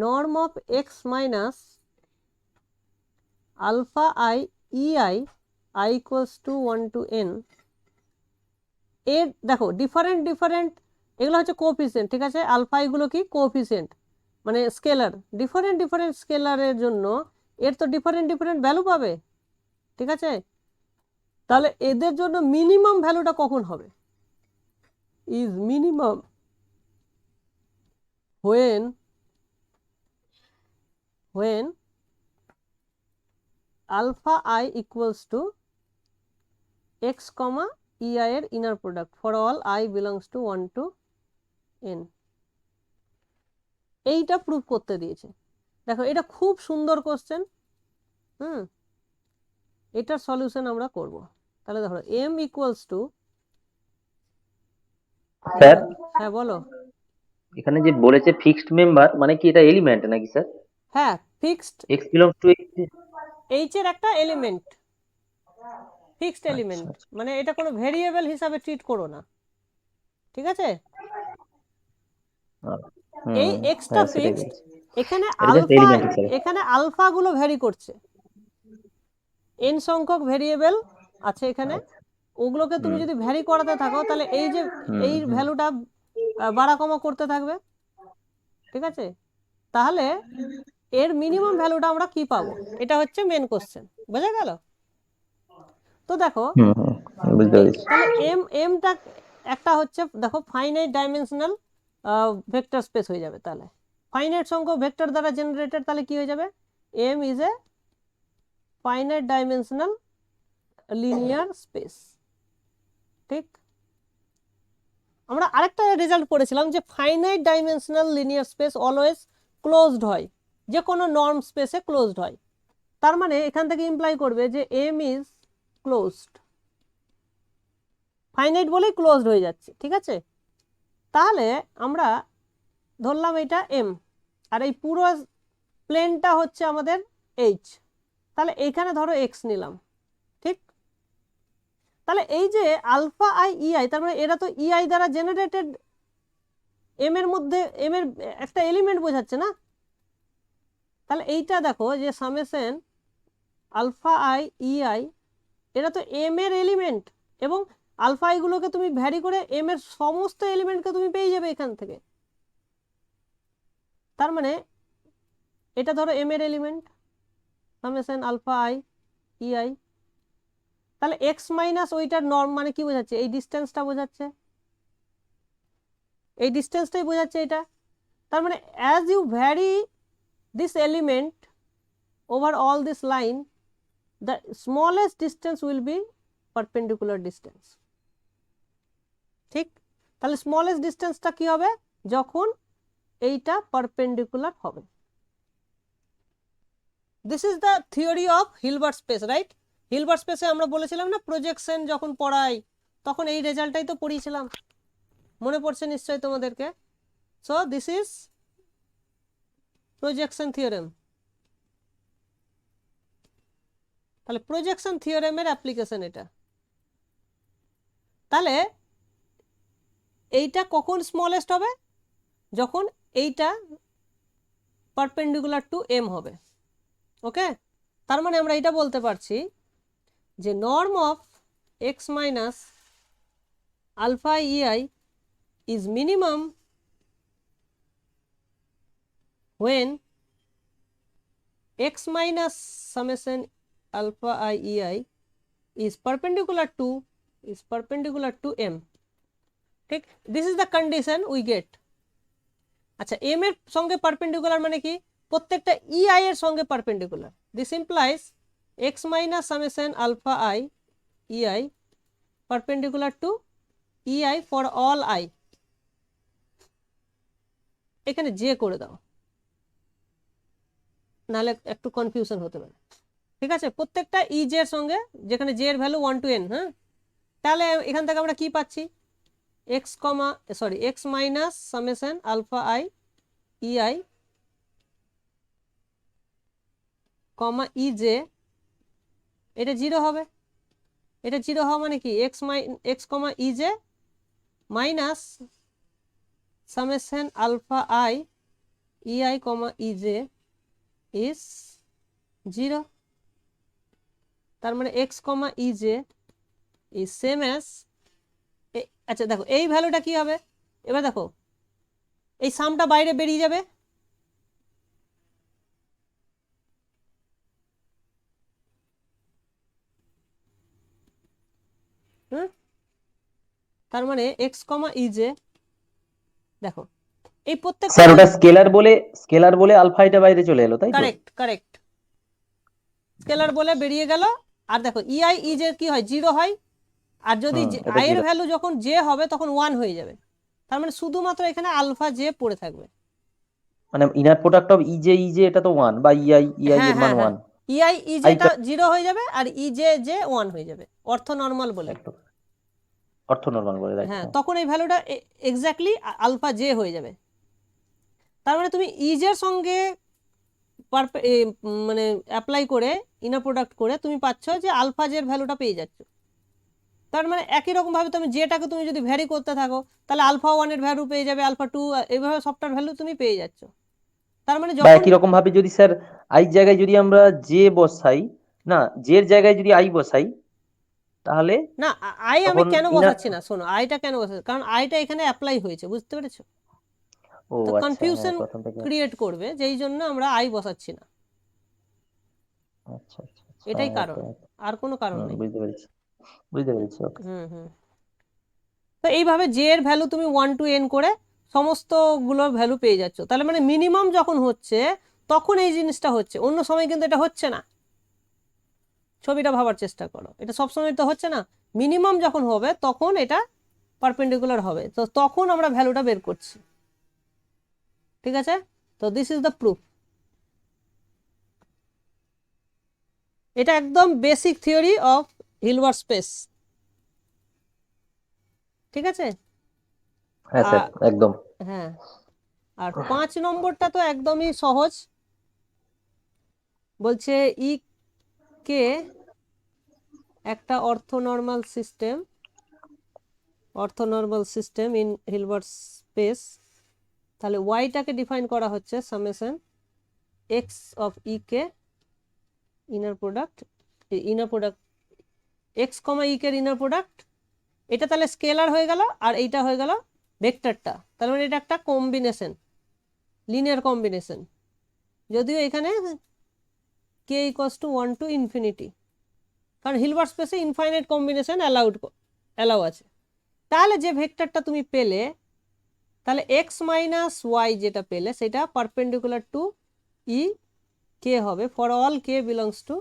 norm of x minus alpha i EI I equals to 1 to n, এর দেখো ডিফারেন্ট ডিফারেন্ট, এগুলো হচ্ছে কোএফিসিয়েন্ট। ঠিক আছে, আলফা এগুলো কি কোএফিসিয়েন্ট, মানে স্কেলার, ডিফারেন্ট ডিফারেন্ট স্কেলারের জন্য এর তো ডিফারেন্ট ডিফারেন্ট ভ্যালু পাবে। ঠিক আছে, তাহলে এদের জন্য মিনিমাম ভ্যালুটা কখন হবে? Is minimum when alpha I equals to x comma EI এর inner product for all I belongs to 1 to N, এইটা প্রুভ করতে দিয়েছে। দেখো এটা খুব সুন্দর কোশ্চেন। এটার সলিউশন আমরা করব। তাহলে দেখো m ইকুয়ালস টু, স্যার হ্যাঁ বলো। এখানে যে বলেছে ফিক্সড মেম্বার, মানে কি এটা এলিমেন্ট নাকি স্যার? হ্যাঁ, fixed x belongs to x। H এর একটা এলিমেন্ট, ফিক্সড এলিমেন্ট, আচ্ছা, মানে এটা কোনো ভেরিয়েবল হিসাবে ট্রিট করো না, ঠিক আছে? এই এক্সটা হ্যাঁ সেটাই ফিক্সড, বলছি, এখানে এটা জাস্ট আলফা, এলিমেন্ট হিসাবে। এখানে আলফা গুলো ভ্যারি করছে, এন সংখ্যক ভেরিয়েবল আছে এখানে, ওগুলোকে তুমি যদি ভ্যারি করাতে থাকো তাহলে এই যে এই ভ্যালুটা বাড়া কমা করতে থাকবে, ঠিক আছে? তাহলে এর মিনিমাম ভ্যালুটা আমরা কি পাবো, এটা হচ্ছে মেন কোশ্চেন, বোঝা গেল? তো দেখো বুঝতে পেরেছি। তাহলে এমটা একটা হচ্ছে, দেখো ফাইনাইট ডাইমেনশনাল ভেক্টর স্পেস হয়ে যাবে। তাহলে ফাইনাইট সংখ্যক ভেক্টর দ্বারা জেনারেটেড, তাহলে কি হয়ে যাবে, M is a finite dimensional linear space. ঠিক, আমরা আরেকটা রেজাল্ট পড়েছিলাম যে finite dimensional linear space always closed হয়, যে কোনো নর্ম স্পেসে ক্লোজড হয়। তার মানে এখান থেকে ইমপ্লাই করবে যে এম ইজ ক্লোজড, ফাইনাইট বলেই ক্লোজড হয়ে যাচ্ছে, ঠিক আছে? তাহলে আমরা ধরলাম এটা এম, আর এই পুরো প্লেনটা হচ্ছে আমাদের এইচ, তাহলে এইখানে ধরো এক্স নিলাম, ঠিক? তাহলে এই যে আলফা আই ইআই, তার মানে এরা তো ইআই দ্বারা জেনারেটেড, এম এর মধ্যে এম এর একটা এলিমেন্ট বোঝাচ্ছে না? তাহলে এইটা দেখো যে সামেশন আলফা আই ইআই, এরা তো এম এর এলিমেন্ট, এবং আলফা আইগুলোকে তুমি ভ্যারি করে এম এর সমস্ত এলিমেন্টকে তুমি পেয়ে যাবে এখান থেকে। তার মানে এটা ধরো এম এর এলিমেন্ট, সামেশন আলফা আই ইআই, তাহলে এক্স মাইনাস ওইটার নর্ম মানে কি বোঝাচ্ছে, এই ডিস্টেন্সটা বোঝাচ্ছে, এই ডিস্টেন্সটাই বোঝাচ্ছে এটা। তার মানে as you vary this element over all this line, the smallest distance will be perpendicular distance, ঠিক? তাহলে smallest ডিস্টেন্সটা কি হবে, যখন এইটা পারপেন্ডিকুলার হবে। This is the theory of Hilbert space, right? Hilbert স্পেসে আমরা বলেছিলাম না প্রজেকশন যখন পড়াই তখন এই রেজাল্টটাই তো পড়িয়েছিলাম, মনে পড়ছে নিশ্চয়ই তোমাদেরকে। So this is projection theorem. তাহলে প্রজেকশন থিওরেমের অ্যাপ্লিকেশন এটা। তাহলে এইটা কখন স্মলেস্ট হবে, যখন এইটা পারপেন্ডিকুলার টু এম হবে, ওকে? তার মানে আমরা এটা বলতে পারছি যে norm of x minus alpha e i is minimum when x minus summation alpha I ei is perpendicular to m, ঠিক? This is the condition we get. আচ্ছা, এম এর সঙ্গে পারপেন্ডিকুলার মানে কি, প্রত্যেকটা ইআই এর সঙ্গে পারপেন্ডিকুলার। This implies x minus summation alpha i e i perpendicular to e i for all i. এখানে জে করে দাও, নাহলে একটু কনফিউশন হতে পারে, ঠিক আছে? প্রত্যেকটা ই জে এর সঙ্গে, যেখানে জে এর ভ্যালু 1 to n, হ্যাঁ? তাহলে এখান থেকে আমরা কি পাচ্ছি, x minus summation alpha i e i comma e j, এটা 0 হবে। এটা 0 হওয়া মানে কি, x comma e j minus summation alpha i e i comma e j is 0। তার মানে x comma e j is same as, আচ্ছা দেখো এই ভ্যালুটা কি হবে, এবার দেখো এই সামটা বাইরে বেরিয়ে যাবে, তার মানে এক্স কমা ই জে, দেখো এই প্রত্যেক, স্যার ওটা স্কেলার বলে আলফা এটা বাইরে চলে এলো, তাই তো? কারেক্ট, স্কেলার বলে বেরিয়ে গেল। আর দেখো ইআই ইজে কি হয়, 0 হয়, আর যদি আই এর ভ্যালু যখন জে হবে তখন 1 হয়ে যাবে। তার মানে শুধুমাত্র এখানে আলফা জে পড়ে থাকবে। মানে ইনার প্রোডাক্ট অফ ইজে এটা তো 1 বা ইআই হ্যাঁ এর মান হ্যাঁ হ্যাঁ 1। ইআই আই ইজেটা 0 হয়ে যাবে আর ইজে জে 1 হয়ে যাবে অর্থ নর্মাল বলে। একটু অর্থ নরমাল বলে, রাইট? হ্যাঁ তখন এই ভ্যালুটা এক্স্যাক্টলি আলফা জে হয়ে যাবে। তার মানে তুমি ইজের সঙ্গে মানে অ্যাপ্লাই করে ইনার প্রোডাক্ট করে তুমি পাচ্ছ যে আলফা জের ভ্যালুটা পেয়ে যাচ্ছ। তার মানে একই রকম ভাবে তুমি জেটাকে তুমি যদি ভ্যারি করতে থাকো তাহলে আলফা 1 এর ভ্যালু পেয়ে যাবে, আলফা 2, এইভাবে সবটার ভ্যালু তুমি পেয়ে যাচ্ছ। তার মানে বা যখন একই রকম ভাবে যদি স্যার আই জায়গায় যদি আমরা জে বসাই, না জের জায়গায় যদি আই বসাই, তাহলে না আই আমি তখন কেন ইনার, বসাচ্ছি না, শোনো আইটা কেন বসাচ্ছি, কারণ আইটা এখানে অ্যাপ্লাই হয়েছে, বুঝতে পেরেছো? ও তো আচ্ছা, হ্যাঁ কনফিউশন প্রথম থেকে, ক্রিয়েট করবে, যেই জন্য আমরা আই বসাচ্ছি না, আচ্ছা আচ্ছা আচ্ছা, এটাই কারণ, একদম একদম। আর কোনো কারণ নেই। বুঝতে পেরেছি, বুঝতে পেরেছি, ওকে। হুম হুম। তো এইভাবে জে এর ভ্যালু তুমি 1 to n করে সমস্তগুলোর ভ্যালু পেয়ে যাচ্ছ। তাহলে মানে মিনিমাম যখন হচ্ছে তখন এই জিনিসটা হচ্ছে, অন্য সময় কিন্তু এটা হচ্ছে না। ছবিটা ভাবার চেষ্টা করো, এটা সবসময় তো হচ্ছে না, মিনিমাম যখন হবে তখন এটা পারপেন্ডিকুলার হবে, তো তখন আমরা ভ্যালুটা বের করছি। ঠিক আছে, তো দিস ইজ দ্য প্রুফ। এটা একদম basic theory of Hilbert space. ঠিক আছে, হ্যাঁ স্যার, আর একদম। হ্যাঁ, আর 5 নম্বরটা তো একদমই সহজ, বলছে ই কে একটা অর্থোনর্মাল সিস্টেম ইন হিলবার্ট স্পেস। তাহলে ওয়াইটাকে ডিফাইন করা হচ্ছে summation x of E K inner product x comma E K inner product, এটা তাহলে স্কেলার হয়ে গেল আর এইটা হয়ে গেল ভেক্টরটা। তার মানে এটা একটা কম্বিনেশন, লিনিয়ার কম্বিনেশন, যদিও এখানে কে ইকুয়ালস টু 1 to ইনফিনিটি, কারণ হিলবার্ট স্পেসে ইনফাইনাইট কম্বিনেশন অ্যালাউ আছে। তাহলে যে ভেক্টরটা তুমি পেলে, তাহলে এক্স মাইনাস ওয়াই যেটা পেলে সেটা পারপেন্ডিকুলার টু ই কে হবে for all K belongs to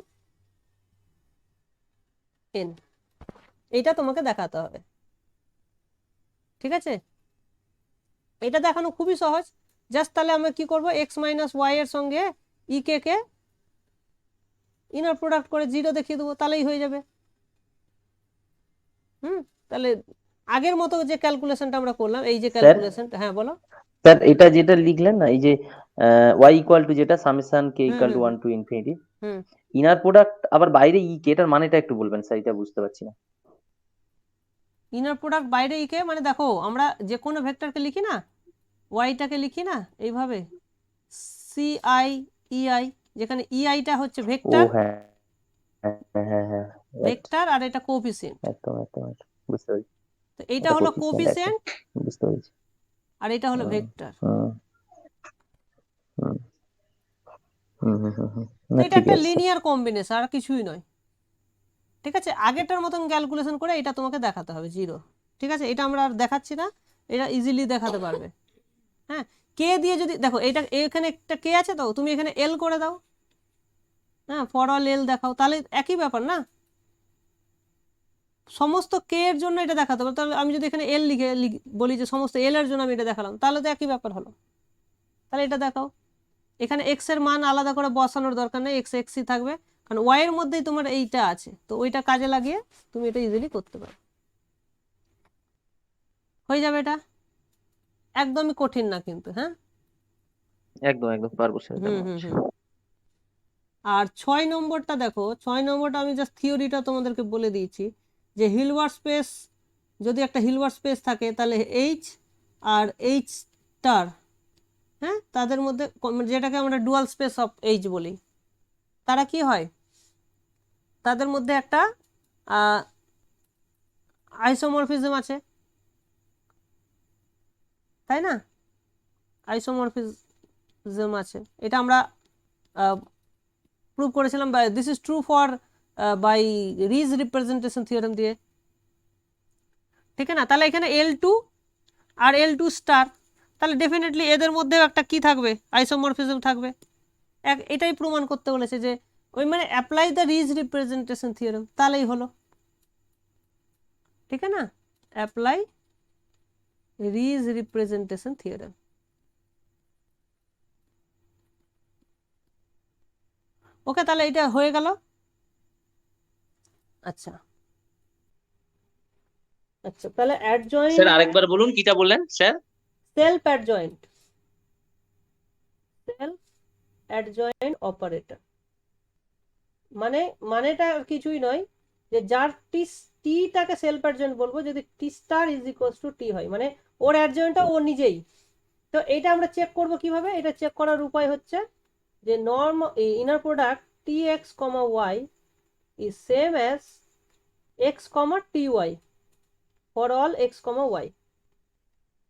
N. এটা তোমাকে দেখাতে হবে। ঠিক আছে, এটা দেখানো খুবই সহজ। জাস্ট তাহলে আমরা কি করব, এক্স মাইনাস ওয়াই এর সঙ্গে ই কে ইনার প্রোডাক্ট করে 0 দেখিয়ে দেবো, তাহলেই হয়ে যাবে। তাহলে আগের মতো যে ক্যালকুলেশনটা আমরা করলাম, এই যে স্যার, ক্যালকুলেশনটা, হ্যাঁ বলো। স্যার এটা যেটা লিখলেন না, এই যে ওয়াই ইকুয়াল টু যেটা summation K hmm equal to hmm 1 to infinity, hmm. Inner product আবার বাইরে ই কে, এটার মানেটা একটু বলবেন স্যার, এটা বুঝতে পারছি না। ইনার প্রোডাক্ট বাইরে ইকে মানে দেখো আমরা যে কোনো ভেক্টরকে লিখি না, ওয়াইটাকে লিখি না এইভাবে সি আই ই আই, যেখানে ই আইটা হচ্ছে ও ভেক্টর, হ্যাঁ হ্যাঁ হ্যাঁ হ্যাঁ, রাইট, ভেক্টর আর এটা কোএফিসিয়েন্ট। একদম একদম একদম, বুঝতে পেরেছি। তো এইটা এটা হলো কোএফিসিয়েন্ট, একদম কোএফিসিয়েন্ট বুঝতে পেরেছি। আর এটা হলো হুম ভেক্টর। হুম হুম হুম হুম হুম হুম, তো না এটা ঠিক একটা আছে স্যার। লিনিয়ার কম্বিনেশন আর কিছুই নয়। ঠিক আছে, আগেরটার মতন ক্যালকুলেশন করে এটা তোমাকে দেখাতে হবে 0। ঠিক আছে, এটা আমরা আর দেখাচ্ছি না, এটা ইজিলি দেখাতে পারবে। হ্যাঁ, কে দিয়ে যদি দেখো, এটা এখানে একটা কে আছে, তো তুমি এখানে এল করে দাও, হ্যাঁ ফর অল এল দেখাও, তাহলে একই ব্যাপার না, সমস্ত কে এর জন্য এটা দেখাতে হবে। তাহলে আমি যদি এখানে এল বলি যে সমস্ত এল এর জন্য আমি এটা দেখালাম, তাহলে তো একই ব্যাপার হলো। তাহলে এটা দেখাও, এখানে এক্স এর মান আলাদা করে বসানোর দরকার নেই, এক্স এক্সই থাকবে, কারণ ওয়াই এর মধ্যেই তোমার এইটা আছে, তো ওইটা কাজে লাগিয়ে তুমি এটা ইজিলি করতে পারো, হয়ে যাবে। এটা একদমই কঠিন না কিন্তু, হ্যাঁ। একদম একদম পারবো স্যার, হুম হুম হুম। আর 6 নম্বরটা দেখো, 6 নম্বরটা আমি জাস্ট থিওরিটা তোমাদেরকে বলে দিয়েছি, যে হিলবার্ট স্পেস, যদি একটা হিলবার্ট স্পেস থাকে তাহলে এইচ আর এইচ স্টার, হ্যাঁ তাদের মধ্যে যেটাকে আমরা ডুয়াল স্পেস অফ এইচ বলি, তারা কি হয়, তাদের মধ্যে একটা আইসোমরফিজম আছে, তাই না? আইসোমরফিজম আছে, এটা আমরা প্রুভ করেছিলাম, this is true for by Riesz representation theorem দিয়ে। ঠিক না, তাহলে এখানে L2 আর L2 স্টার, তাহলে ডেফিনেটলি এদের মধ্যেও একটা কি থাকবে, আইসোমরফিজম থাকবে। এটাই প্রমাণ করতে বলেছে, যে ওই মানে apply the Riesz representation theorem, তাহলেই হলো। ঠিক না, apply Riesz representation theorem. Okay, তাহলে এটা হয়ে গেল। আচ্ছা আচ্ছা, তাহলে স্যার অ্যাডজয়েন্ট, আরেকবার বলুন কিটা বললেন sir? Self adjoint, self adjoint operator মানে, মানেটা আর কিছুই নয় যে যার টিটাকে সেলফ অ্যাডজয়েন্ট বলবো যদি টি স্টার ইজ ইকুয়ালস টু টি হয়, মানে ওর অ্যাডজয়েন্টটা ও নিজেই। তো এইটা আমরা চেক করব কিভাবে? এটা চেক করার উপায় হচ্ছে যে norm inner product T x comma y is same as x comma T y for all x comma y.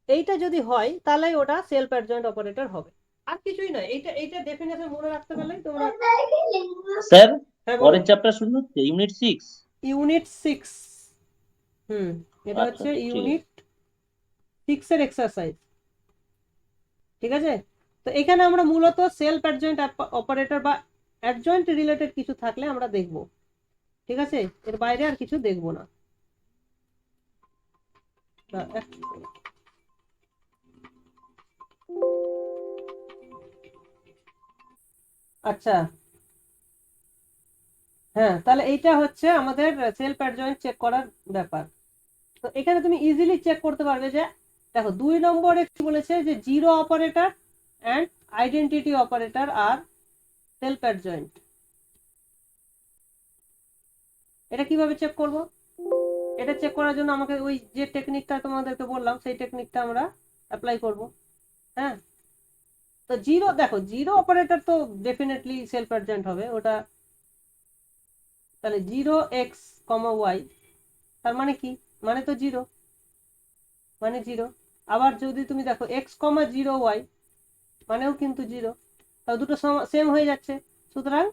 এইটা যদি হয় তাহলে ওটা সেলফ অ্যাডজয়েন্ট অপারেটর হবে, আর কিছুই নয়। এইটা এইটা ডেফিনেশন মনে রাখতে পারলেই তোমরা। স্যার হ্যাঁ পরের বলুন। চ্যাপ্টার শুরু হচ্ছে ইউনিট 6। ইউনিট 6, এটা আচ্ছা হচ্ছে ঠিক ইউনিট 6 এর এক্সারসাইজ, ঠিক আছে? তো এখানে আমরা মূলত সেলফ অ্যাডজয়েন্ট অপারেটর বা অ্যাডজয়েন্ট রিলেটেড কিছু থাকলে আমরা দেখব, ঠিক আছে? এর বাইরে আর কিছু দেখব না। আচ্ছা, হ্যাঁ, তাহলে এইটা হচ্ছে আমাদের সেলফ অ্যাডজয়েন্ট চেক করার ব্যাপার। তো এখানে তুমি ইজিলি চেক করতে পারবে যে দেখো 2 নম্বরে কি বলেছে যে zero operator and identity operator আর সেলফ অ্যাডজয়েন্ট। এটা কিভাবে চেক করব? এটা চেক করার জন্য আমাকে ওই যে টেকনিকটা তোমাদেরকে বললাম সেই টেকনিকটা আমরা অ্যাপ্লাই করব। হ্যাঁ, তো জিরো, দেখো জিরো অপারেটর তো ডেফিনেটলি সেলফ অ্যাডজয়েন্ট হবে ওটা। তাহলে জিরো এক্স কমা ওয়াই তার মানে কি? মানে তো জিরো, মানে জিরো। আবার যদি তুমি দেখো এক্স কমা জিরো ওয়াই মানেও কিন্তু জিরো, তাও দুটো সেম হয়ে যাচ্ছে, সুতরাং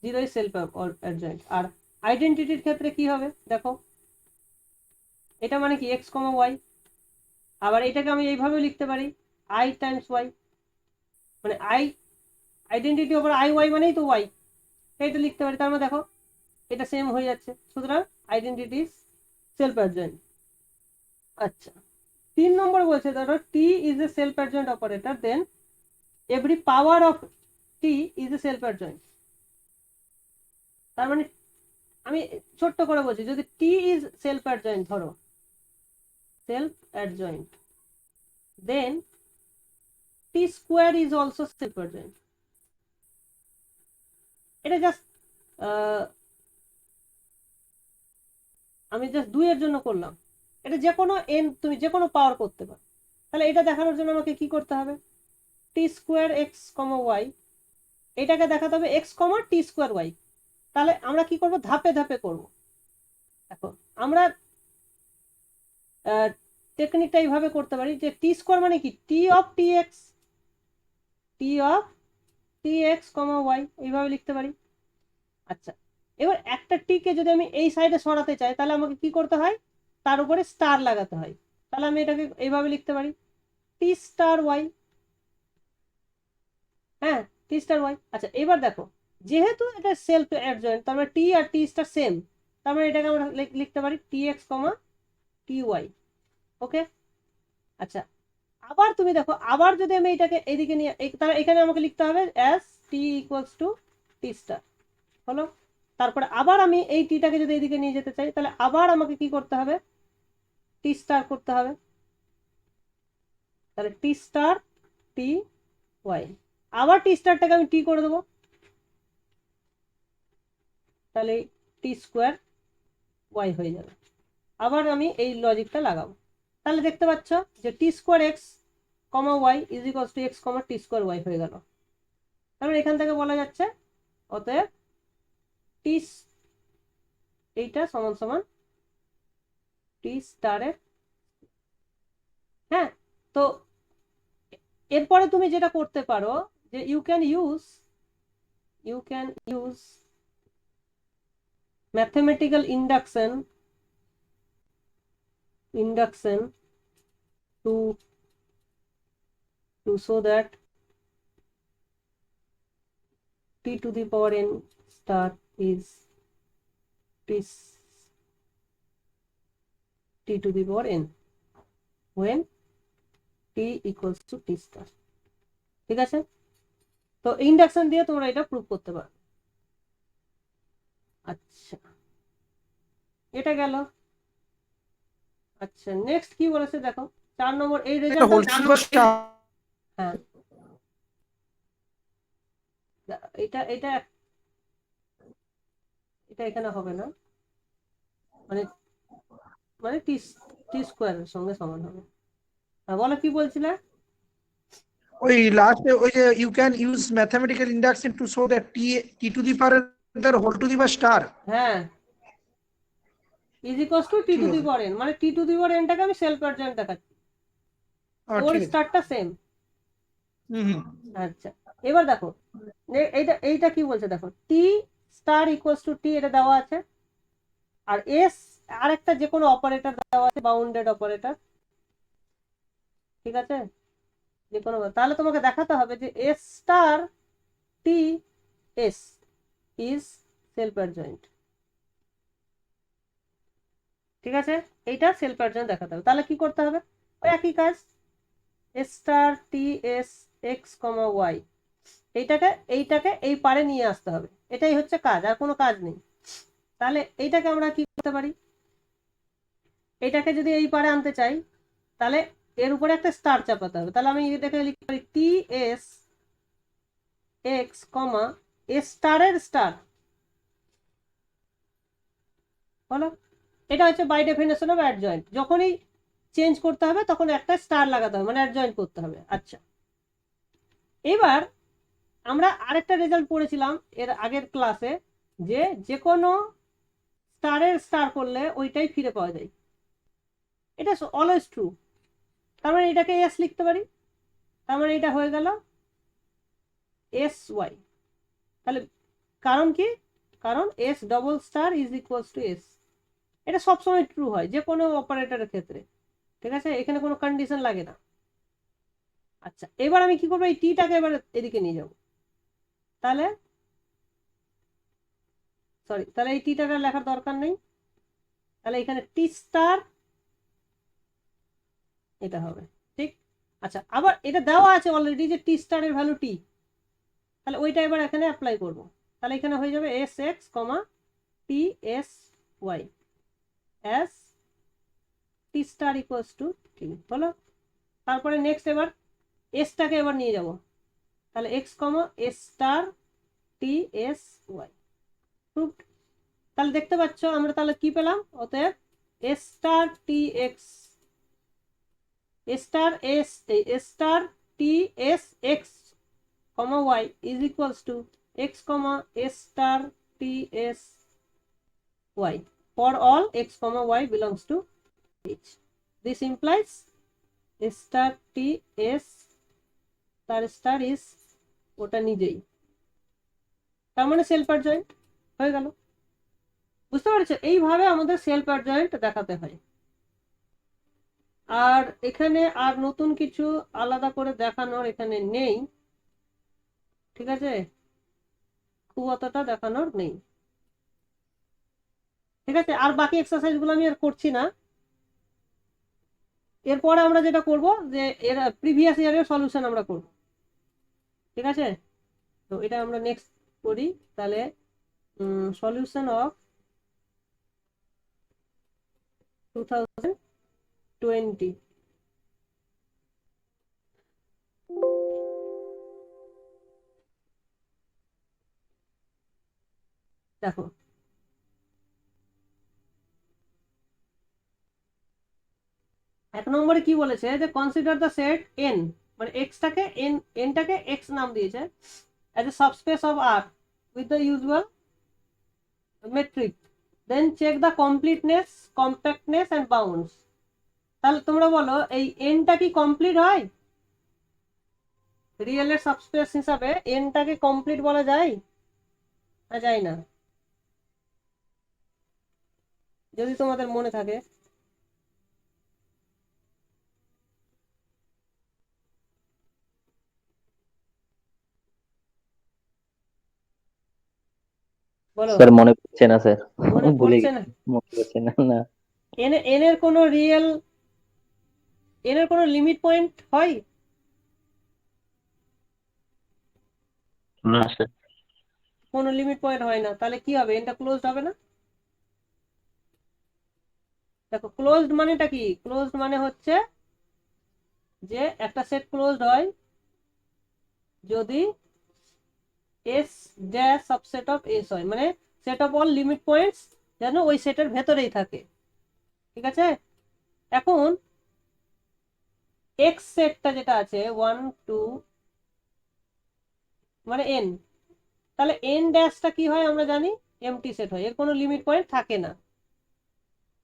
জিরোই সেলফ অ্যাডজয়েন্ট। আর আইডেন্টিটির ক্ষেত্রে কি হবে দেখো, এটা মানে কি এক্স কমা ওয়াই, আবার এটাকে আমি এইভাবে লিখতে পারি আই টাইমস ওয়াই, মানে আই আইডেন্টিটি ওপর আই ওয়াই মানেই তো ওয়াই, এইটা লিখতে পারি। তার মানে দেখো এটা সেম হয়ে যাচ্ছে, সুতরাং আইডেন্টিটি সেলফ অ্যাডজয়েন্ট। আচ্ছা, 3 নম্বর বলছে ধরো T is a self adjoint operator, then every power of T is a self adjoint. তার মানে আমি ছোট্ট করে বলছি, যদি টি ইজ সেলফ অ্যাডজয়েন্ট, ধরো self adjoint, then T square is also self adjoint. এটা জাস্ট আমি জাস্ট 2 এর জন্য করলাম, এটা যে কোনো এন তুমি যে কোনো পাওয়ার করতে পারো। তাহলে এটা দেখানোর জন্য আমাকে কি করতে হবে? টি স্কোয়ার এক্স কমা ওয়াই, এটাকে দেখাতে হবে x comma T square Y. তাহলে আমরা কি করব? ধাপে ধাপে করব। দেখো আমরা টেকনিকটা এইভাবে করতে পারি যে টি স্কোয়ার মানে কি T of T x, T of T x comma y, এইভাবে লিখতে পারি। আচ্ছা, এবার একটা টিকে যদি আমি এই সাইডে সরাতে চাই তাহলে আমাকে কি করতে হয়? তার উপরে স্টার লাগাতে হয়। তাহলে আমি এটাকে এইভাবে লিখতে পারি টি স্টার ওয়াই। হ্যাঁ, টি স্টার ওয়াই। আচ্ছা, এবার দেখো যেহেতু এটা সেলফ অ্যাডজয়েন্ট তার মানে টি আর টি স্টার সেম, তার মানে এটাকে আমরা লিখতে পারি টি এক্স কমা টি ওয়াই। ওকে, আচ্ছা, আবার তুমি দেখো আবার যদি আমি এটাকে এইদিকে নিয়ে তাহলে এখানে আমাকে লিখতে হবে as T equals to T star, হলো। তারপরে আবার আমি এই টিটাকে যদি এইদিকে নিয়ে যেতে চাই তাহলে আবার আমাকে কি করতে হবে? টি স্টার করতে হবে। তাহলে টি স্টার টি ওয়াই, আবার টি স্টারটাকে আমি টি করে দেবো, তাহলে টি স্কোয়ার ওয়াই হয়ে যাবে। আবার আমি এই লজিকটা লাগাবো, তাহলে দেখতে পাচ্ছ যে T square x comma y is equals to x comma T square y হয়ে গেল। তাহলে এখান থেকে বলা যাচ্ছে অতএব টি এইটা সমান সমান টি স্টারের। হ্যাঁ, তো এরপরে তুমি যেটা করতে পারো যে you can use mathematical induction to show that t to the power n star is t to the power n. when t equals to t star। ঠিক আছে, তো ইন্ডাকশন দিয়ে তোমরা এটা প্রুভ করতে পারো। আচ্ছা, এটা গেল। আচ্ছা, নেক্সট কি বলেছে দেখো, 4 নম্বর এই এটা result. Whole to the power star. হ্যাঁ, এটা এটা এটা এখানে হবে না, মানে মানে টি টি স্কোয়ারের সঙ্গে সমান হবে। হ্যাঁ, বলো কি বলছিলে? ওই লাস্টে ওই যে you can use mathematical induction to show that T to the power whole to the power star. হ্যাঁ, is equals to T to the power n, মানে টি টু দি পাওয়ার এনটাকে আমি সেলফ অ্যাডজয়েন্ট দেখাচ্ছি, ওর ঠিক আছে। স্টারটা সেম। হুম। আচ্ছা, এবার দেখো এইটা এইটা কি বলছে দেখো, টি স্টার ইকুয়ালস টু টি, এটা দেওয়া আছে, আর এস আরেকটা যে কোনো অপারেটর দেওয়া আছে, বাউন্ডেড অপারেটর। ঠিক আছে, যে কোনো, তাহলে তোমাকে দেখাতে হবে যে S star T S is self adjoint. ঠিক আছে, এইটা সেলফ অ্যাডজয়েন্ট দেখাতে হবে। তাহলে কি করতে হবে? ওই একই কাজ, S star T S x comma y, এইটাকে এই পারে নিয়ে আসতে হবে। এটাই হচ্ছে কাজ, আর কোনো কাজ নেই। তাহলে এইটাকে আমরা কি করতে পারি, এইটাকে যদি এই পারে আনতে চাই, তাহলে এর উপরে একটা স্টার চাপাতে হবে। তাহলে আমি এটাকে লিখতে পারি টি এস এক্স কমা এস স্টারের স্টার। বলো, এটা হচ্ছে বাই ডেফিনেশন অফ অ্যাডজয়েন্ট। যখনই চেঞ্জ করতে হবে তখন একটা স্টার লাগাতে হবে, মানে অ্যাডজয়েন্ট করতে হবে। আচ্ছা, এবার আমরা আরেকটা রেজাল্ট পড়েছিলাম এর আগের ক্লাসে, যে যে কোনো স্টারের স্টার করলে ওইটাই ফিরে পাওয়া যায়। এটা অলওয়েজ ট্রু। তার মানে এটাকে এস লিখতে পারি, তার মানে এটা হয়ে গেল এস ওয়াই। তাহলে কারণ কি, কারণ S double star is equals two S. এটা সবসময় ট্রু হয় যে কোনো অপারেটরের ক্ষেত্রে। ঠিক আছে, এখানে কোনো কন্ডিশন লাগে না। আচ্ছা, এবার আমি কি করবো, এই টিটাকে এবার এদিকে নিয়ে যাব। তাহলে সরি, তাহলে এই টিটাকে লেখার দরকার নেই, তাহলে এখানে টি স্টার এটা হবে। ঠিক। আচ্ছা, আবার এটা দেওয়া আছে অলরেডি যে টি স্টারের ভ্যালু টি, তাহলে ওইটা এবার এখানে অ্যাপ্লাই করব। তাহলে এখানে হয়ে যাবে S x comma T S y as T star equals to T. হলো, তারপরে নেক্সট এবার এসটাকে এবার নিয়ে যাব। তাহলে x comma S star T S y. তাহলে দেখতে পাচ্ছ আমরা তাহলে কি পেলাম, অতএব S star T x star S star T S x comma y is equals to x comma s star t s y for all x comma y belongs to h. This implies s star t s star is ওটা নিজেই, তার মানে সেলফ অ্যাডজয়েন্ট হয়ে গেল। বুঝতে পারছো, এইভাবে আমাদের সেলফ অ্যাডজয়েন্ট দেখাতে হয়। আর এখানে আর নতুন কিছু আলাদা করে দেখানোর এখানে নেই। ঠিক আছে, খুব অতটা দেখানোর নেই। ঠিক আছে, আর বাকি এক্সারসাইজ গুলো আমি আর করছি না। এরপরে আমরা যেটা করব যে এর প্রিভিয়াস ইয়ারের সলিউশন আমরা করব। ঠিক আছে, তো এটা আমরা নেক্সট করি। তাহলে সলিউশন অফ 2020। দেখো, এক নম্বরে কি বলেছে যে কনসিডার দ্য সেট এন, মানে এক্সটাকে এনটাকে এক্স নাম দিয়েছে, as a subspace of R with the usual metric, then check the completeness compactness and bounds. তাহলে তোমরা বলো এই এনটা কি কমপ্লিট হয়? রিয়েলের সাবস্পেস হিসাবে এনটাকে কমপ্লিট বলা যায় না, যায় না? যদি তোমাদের মনে থাকে। বলো, স্যার মনে পড়ছে না স্যার, মনে ভুলে পড়ছে গেছি, না? মনে পড়ছে না। না এন এর কোনো রিয়েল এন এর কোনো লিমিট পয়েন্ট হয়? না স্যার। কোনো লিমিট পয়েন্ট হয় না, তাহলে কি হবে? এনটা ক্লোজড হবে না? দেখো ক্লোজড মানেটা কি? ক্লোজড মানে হচ্ছে যে একটা সেট ক্লোজড হয় যদি S dash subset of S হয়, মানে set of all limit points যেন ওই সেটের ভেতরেই থাকে। ঠিক আছে, এখন এক্স সেটটা যেটা আছে 1 2 মানে এন, তাহলে এন ড্যাশটা কি হয় আমরা জানি, এমটি সেট হয়, এর কোনো লিমিট পয়েন্ট থাকে না।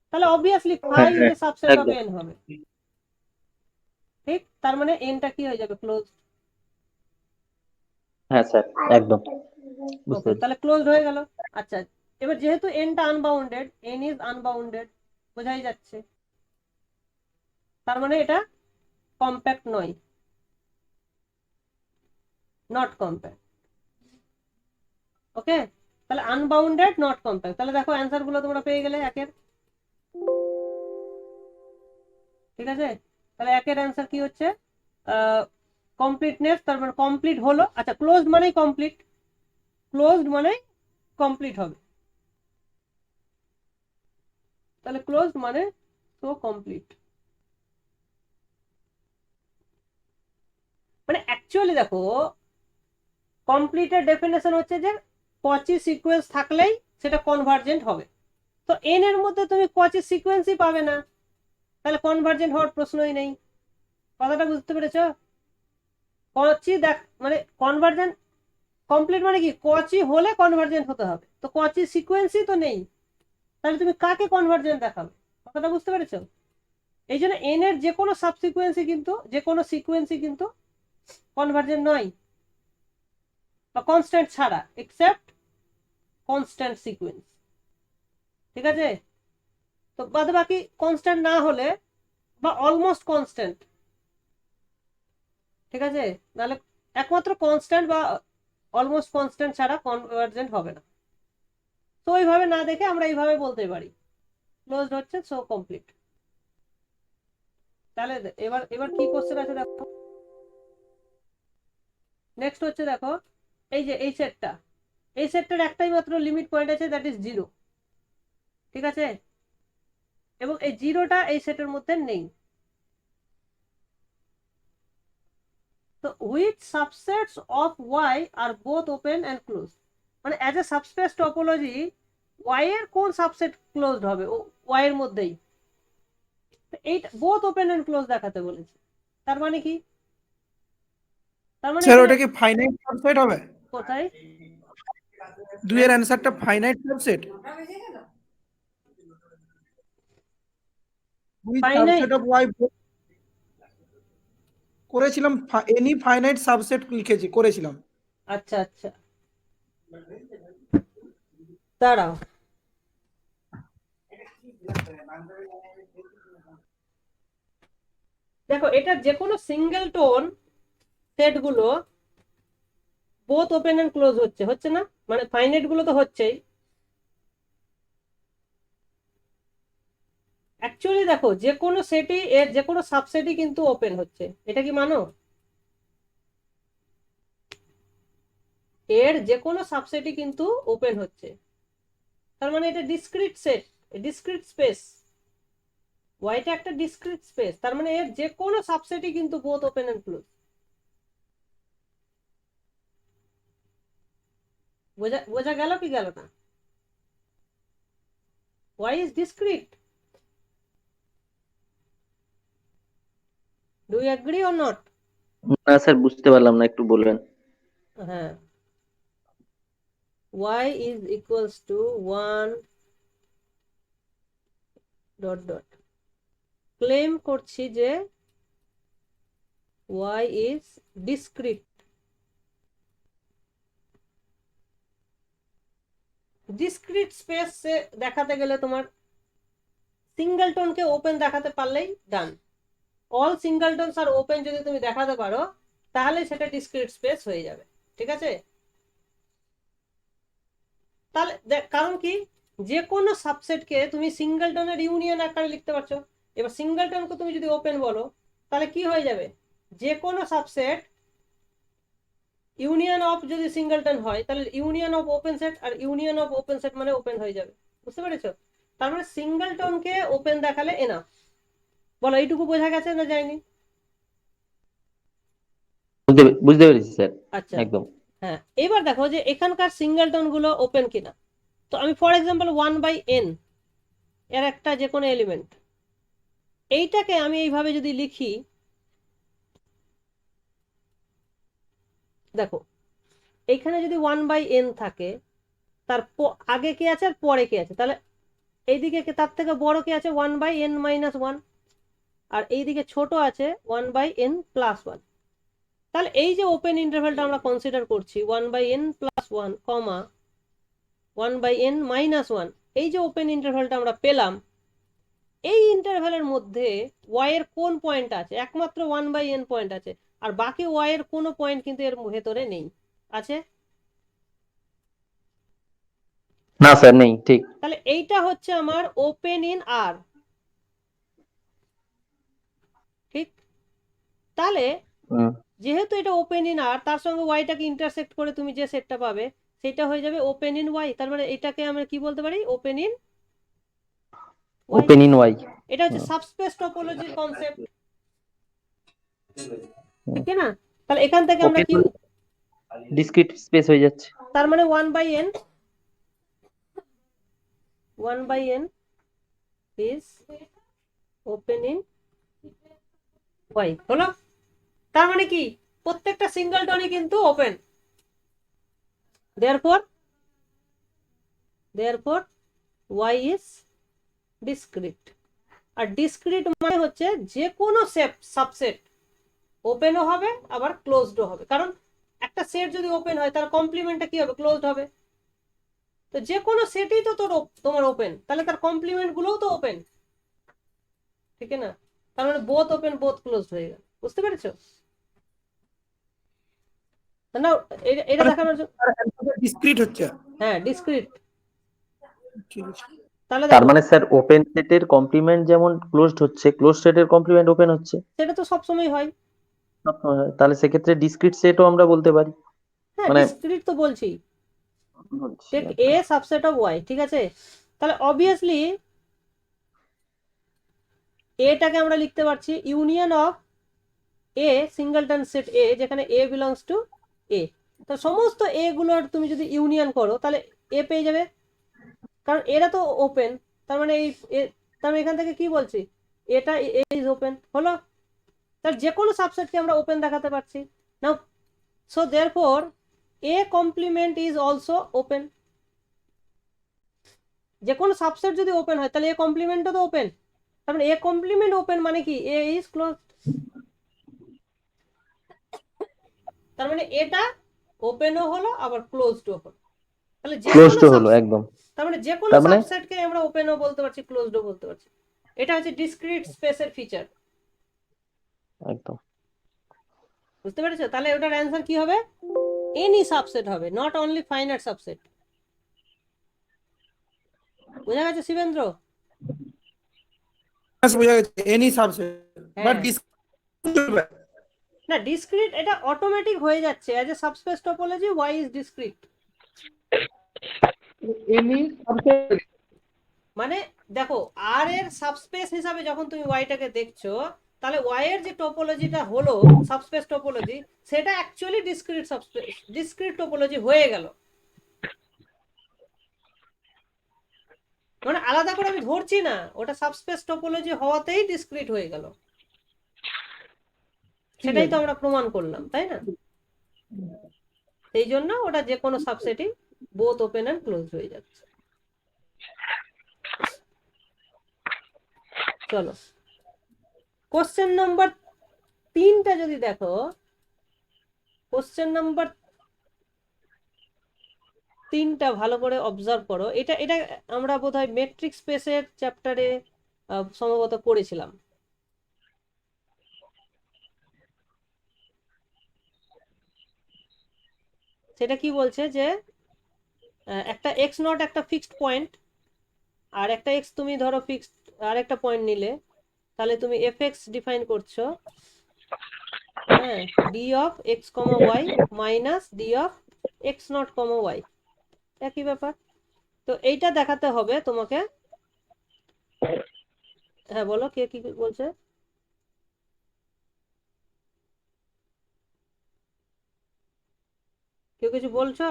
তাহলে অবভিয়াসলি ফাই হ্যাঁ ইজ হ্যাঁ এ সাবসেট অফ একদম। এন হবে। ঠিক, তার মানে এনটা কি হয়ে যাবে? ক্লোজ। হ্যাঁ স্যার একদম বুঝতে ওকে, পেরেছি। তাহলে ক্লোজড হয়ে গেল। আচ্ছা, এবার যেহেতু এনটা আনবাউন্ডেড, এন ইজ আনবাউন্ডেড, বোঝাই যাচ্ছে, তার মানে এটা কম্প্যাক্ট নয়, নট কম্প্যাক্ট। ওকে, তাহলে আনবাউন্ডেড নট কম্প্যাক্ট। তাহলে দেখো অ্যান্সার গুলো তোমরা পেয়ে গেলে একের। ঠিক আছে, তাহলে একের অ্যান্সার কি হচ্ছে? কমপ্লিটনেস, তার মানে কমপ্লিট হলো। আচ্ছা, ক্লোজড মানেই কমপ্লিট, ক্লোজড মানে কমপ্লিট হবে, তাহলে ক্লোজড মানে তো কমপ্লিট। মানে অ্যাকচুয়ালি দেখো, কমপ্লিটের ডেফিনেশন হচ্ছে যে কচি সিকোয়েন্স থাকলেই সেটা কনভার্জেন্ট হবে। তো এন এর মধ্যে তুমি কচি সিকোয়েন্সই পাবে না, তাহলে কনভার্জেন্ট হওয়ার প্রশ্নই নেই। কথাটা বুঝতে পেরেছো? কচি দেখ মানে কনভার্জেন্ট, কমপ্লিট মানে কি? কচি হলে কনভার্জেন্ট হতে হবে, তো কচি সিকোয়েন্সই তো নেই, তাহলে তুমি কাকে কনভার্জেন্ট দেখাবে? কথাটা বুঝতে পেরেছো? এই জন্য এন এর যে কোনো সাবসিকুয়েন্সই কিন্তু, যে কোনো সিকোয়েন্সই কিন্তু কনভার্জেন্ট নয়, বা কনস্ট্যান্ট ছাড়া, এক্সেপ্ট কনস্ট্যান্ট সিকোয়েন্স। ঠিক আছে, তো বাদ বাকি কনস্ট্যান্ট না হলে বা অলমোস্ট কনস্ট্যান্ট, ঠিক আছে, নাহলে একমাত্র কনস্ট্যান্ট বা অলমোস্ট কনস্ট্যান্ট ছাড়া কনভার্জেন্ট হবে না। তো ওইভাবে না দেখে আমরা এইভাবে বলতে পারি ক্লোজড হচ্ছে সো কমপ্লিট। তাহলে এবার এবার কি কোশ্চেন আছে দেখো, নেক্সট হচ্ছে দেখো, এই যে এই সেটটা, এই সেটটার একটাই মাত্র লিমিট পয়েন্ট আছে, দ্যাট ইজ 0। ঠিক আছে, এবং এই জিরোটা এই সেটের মধ্যে নেই। তো which subsets of Y are both open and close, মানে as a subspace topology Y এর কোন সাবসেট ক্লোজড হবে? ও ওয়াই এর মধ্যেই, এইটা বোথ ওপেন অ্যান্ড ক্লোজ দেখাতে বলেছে। তার মানে কি? তার মানে স্যার এখানে ওটা কি ফাইনাইট সাবসেট হবে? কোথায় দুইয়ের অ্যান্সারটা finite subset, with finite? Subset of y করেছিলাম, এনি ফাইনাইট সাবসেট লিখেছি করেছিলাম। আচ্ছা আচ্ছা, দাঁড়াও, দেখো এটা যে কোনো সিঙ্গেল টোন সেট গুলো বোথ ওপেন এন্ড ক্লোজ হচ্ছে, হচ্ছে না? মানে ফাইনাইট গুলো তো হচ্ছেই। অ্যাকচুয়ালি দেখো যে কোনো সেটই, এর যে কোনো সাবসেটই কিন্তু ওপেন হচ্ছে, এটা কি মানো? এর যে কোনো সাবসেটই কিন্তু ওপেন হচ্ছে, তার মানে এটা ডিসক্রিট সেট, ডিসক্রিট স্পেস। ওয়াইটা একটা ডিসক্রিট স্পেস, তার মানে এর যে কোনো সাবসেটই কিন্তু বোথ ওপেন এন্ড ক্লোজ। বোঝা বোঝা গেল কি গেল না? Y is discrete. Do you agree or not? না স্যার বুঝতে পারলাম না, একটু বলবেন। হ্যাঁ, y is equals to 1 dot dot, claim করছি যে y is discrete। Discrete space দেখাতে গেলে তোমার সিঙ্গেলটনকে ওপেন দেখাতে পারলেই ডান। অল সিঙ্গেলটনস আর ওপেন যদি তুমি দেখাতে পারো তাহলে সেটা ডিসক্রিট স্পেস হয়ে যাবে। ঠিক আছে, তাহলে কারণ কি, যে কোনো সাবসেটকে তুমি সিঙ্গেলটনের ইউনিয়ন আকারে লিখতে পারছো। এবার সিঙ্গেলটনকে তুমি যদি ওপেন বলো তাহলে কি হয়ে যাবে, যে কোনো সাবসেট ইউনিয়ন অফ যদি সিঙ্গেলটন হয় তাহলে ইউনিয়ন অফ ওপেন সেট, আর ইউনিয়ন অফ ওপেন সেট মানে ওপেন হয়ে যাবে। বুঝতে পেরেছো? তার মানে সিঙ্গেলটনকে ওপেন দেখালে এনাফ। বলো এইটুকু বোঝা গেছে না যায়নি? বুঝতে পেরেছি স্যার, আচ্ছা, একদম। হ্যাঁ এবার দেখো যে এখানকার সিঙ্গেলটন গুলো ওপেন কিনা। তো আমি ফর এক্সাম্পল 1/n এর একটা যে কোনো এলিমেন্ট, এইটাকে আমি এইভাবে যদি লিখি, দেখো এইখানে যদি 1/n থাকে, তার আগে কি আছে আর পরে কি আছে, তাহলে এইদিকে তার থেকে বড় কি আছে 1/n-1, আর এইদিকে ছোট আছে 1/n+1। তাহলে এই যে ওপেন ইন্টারভ্যালটা আমরা কনসিডার করছি 1/n+1, 1/n-1, এই যে ওপেন ইন্টারভ্যালটা আমরা পেলাম, এই ইন্টারভ্যালের মধ্যে y এর কোন পয়েন্ট আছে? একমাত্র 1/n পয়েন্ট আছে, আর বাকি y এর কোনো পয়েন্ট কিন্তু এর ভেতরে নেই। আছে? না স্যার, নেই, ঠিক। তাহলে এইটা হচ্ছে আমার ওপেন ইন আর। ঠিক? তাহলে হুম, যেহেতু এটা ওপেন ইন আর, তার সঙ্গে ওয়াইটাকে ইন্টারসেক্ট করে তুমি যে সেটটা পাবে সেটা হয়ে যাবে ওপেন ইন ওয়াই। তার মানে এটাকে আমরা কি বলতে পারি? Open in y. Open in y. এটা হচ্ছে সাবস্পেস টপোলজির কনসেপ্ট। ঠিক না? তাহলে এখান থেকে আমরা ওপেন কি, ডিসক্রিট স্পেস হয়ে যাচ্ছে। তার মানে 1/n is open in y হলো। তার মানে কি, প্রত্যেকটা সিঙ্গেলটনই কিন্তু open. therefore y is discrete। আর ডিসক্রিট মানে হচ্ছে যে কোনো সাবসেট ওপেনও হবে আবার ক্লোজডও হবে, কারণ একটা সেট যদি ওপেন হয় তার কমপ্লিমেন্টটা কি হবে? ক্লোজড হবে। তো যে কোনো সেটই তো তোমার ওপেন, তাহলে তার কমপ্লিমেন্ট গুলোও তো ওপেন। ঠিক না? তার মানে বোথ ওপেন বোথ ক্লোজড হয়ে গেল। বুঝতে পেরেছো? না, এটা দেখানোর জন্য। ডিসক্রিট হচ্ছে। হ্যাঁ ডিসক্রিট। ঠিক আছে। তাহলে তার দেখো মানে স্যার ওপেন সেটের কমপ্লিমেন্ট যেমন ক্লোজড হচ্ছে, ক্লোজ সেটের কমপ্লিমেন্ট ওপেন হচ্ছে। সেটা তো সবসময় হয়। তাহলে সেক্ষেত্রে ডিসক্রিট সেটও আমরা বলতে পারি। হ্যাঁ মানে ডিসক্রিট তো বলছি। বলছি, টেক এ আচ্ছা। Subset of Y. ঠিক আছে? তাহলে অবভিয়াসলি এটাকে আমরা লিখতে পারছি union of a singleton set a, যেখানে এ বিলংস টু এ। তো সমস্ত এ গুলোর তুমি যদি ইউনিয়ন করো তাহলে এ পেয়ে যাবে, কারণ এরা তো ওপেন। তার মানে এই তার মানে এখান থেকে কি বলছি, এটা এ ইজ ওপেন হলো। তার যে কোনো সাবসেটকে আমরা ওপেন দেখাতে পারছি। Now so therefore a complement is also open. যে কোনো সাবসেট যদি ওপেন হয় তাহলে এ কমপ্লিমেন্টও তো ওপেন। তার মানে এ কমপ্লিমেন্ট ওপেন মানে কি? এ ইজ ক্লোজ। তার মানে এটা ওপেনও হলো আবার ক্লোজডও হলো। তাহলে যে কোনো ক্লোজড হলো একদম। তার মানে যে কোনো তার মানে সাবসেটকে আমরা ওপেনও বলতে পারছি ক্লোজডও বলতে পারছি। এটা হচ্ছে ডিসক্রিট স্পেসের ফিচার। একদম। বুঝতে পেরেছো? তাহলে ওটার অ্যান্সার কি হবে? এনি সাবসেট হবে, নট অনলি ফাইনাইট সাবসেট। বোঝা গেছে শিবেন্দ্র? বোঝা গেছে, এনি সাবসেট বাট হ্যাঁ, না ডিসক্রিট এটা অটোমেটিক হয়ে যাচ্ছে as a subspace topology y is discrete. Any subset মানে দেখো আর এর সাবস্পেস হিসাবে যখন তুমি ওয়াইটাকে দেখছো, তাহলে ওয়াই এর যে টপোলজিটা হলো সাবস্পেস টপোলজি, সেটা actually discrete subspace, discrete topology হয়ে গেল। মানে আলাদা করে আমি ধরছি না, ওটা সাবস্পেস টপোলজি হওয়াতেই ডিসক্রিট হয়ে গেল। সেটাই তো আমরা প্রমাণ করলাম, তাই না? সেই জন্য ওটা যে কোনো সাবসেটই বোথ ওপেন এন্ড ক্লোজ হয়ে যাচ্ছে। চলো কোশ্চেন নাম্বার 3টা যদি দেখো, কোশ্চেন নাম্বার 3টা ভালো করে অবজার্ভ করো। এটা এটা আমরা বোধহয় মেট্রিক স্পেসের চ্যাপ্টারে সম্ভবত করেছিলাম। সেটা কি বলছে যে একটা এক্স নট একটা ফিক্সড পয়েন্ট, আর একটা এক্স তুমি ধরো ফিক্সড আর একটা পয়েন্ট নিলে, তাহলে তুমি এফএক্স ডিফাইন করছো, হ্যাঁ, d of x comma y minus d of x naught comma y, একই ব্যাপার। তো এইটা দেখাতে হবে তোমাকে। হ্যাঁ বলো, কে কি বলছে? কেউ কিছু বলছো?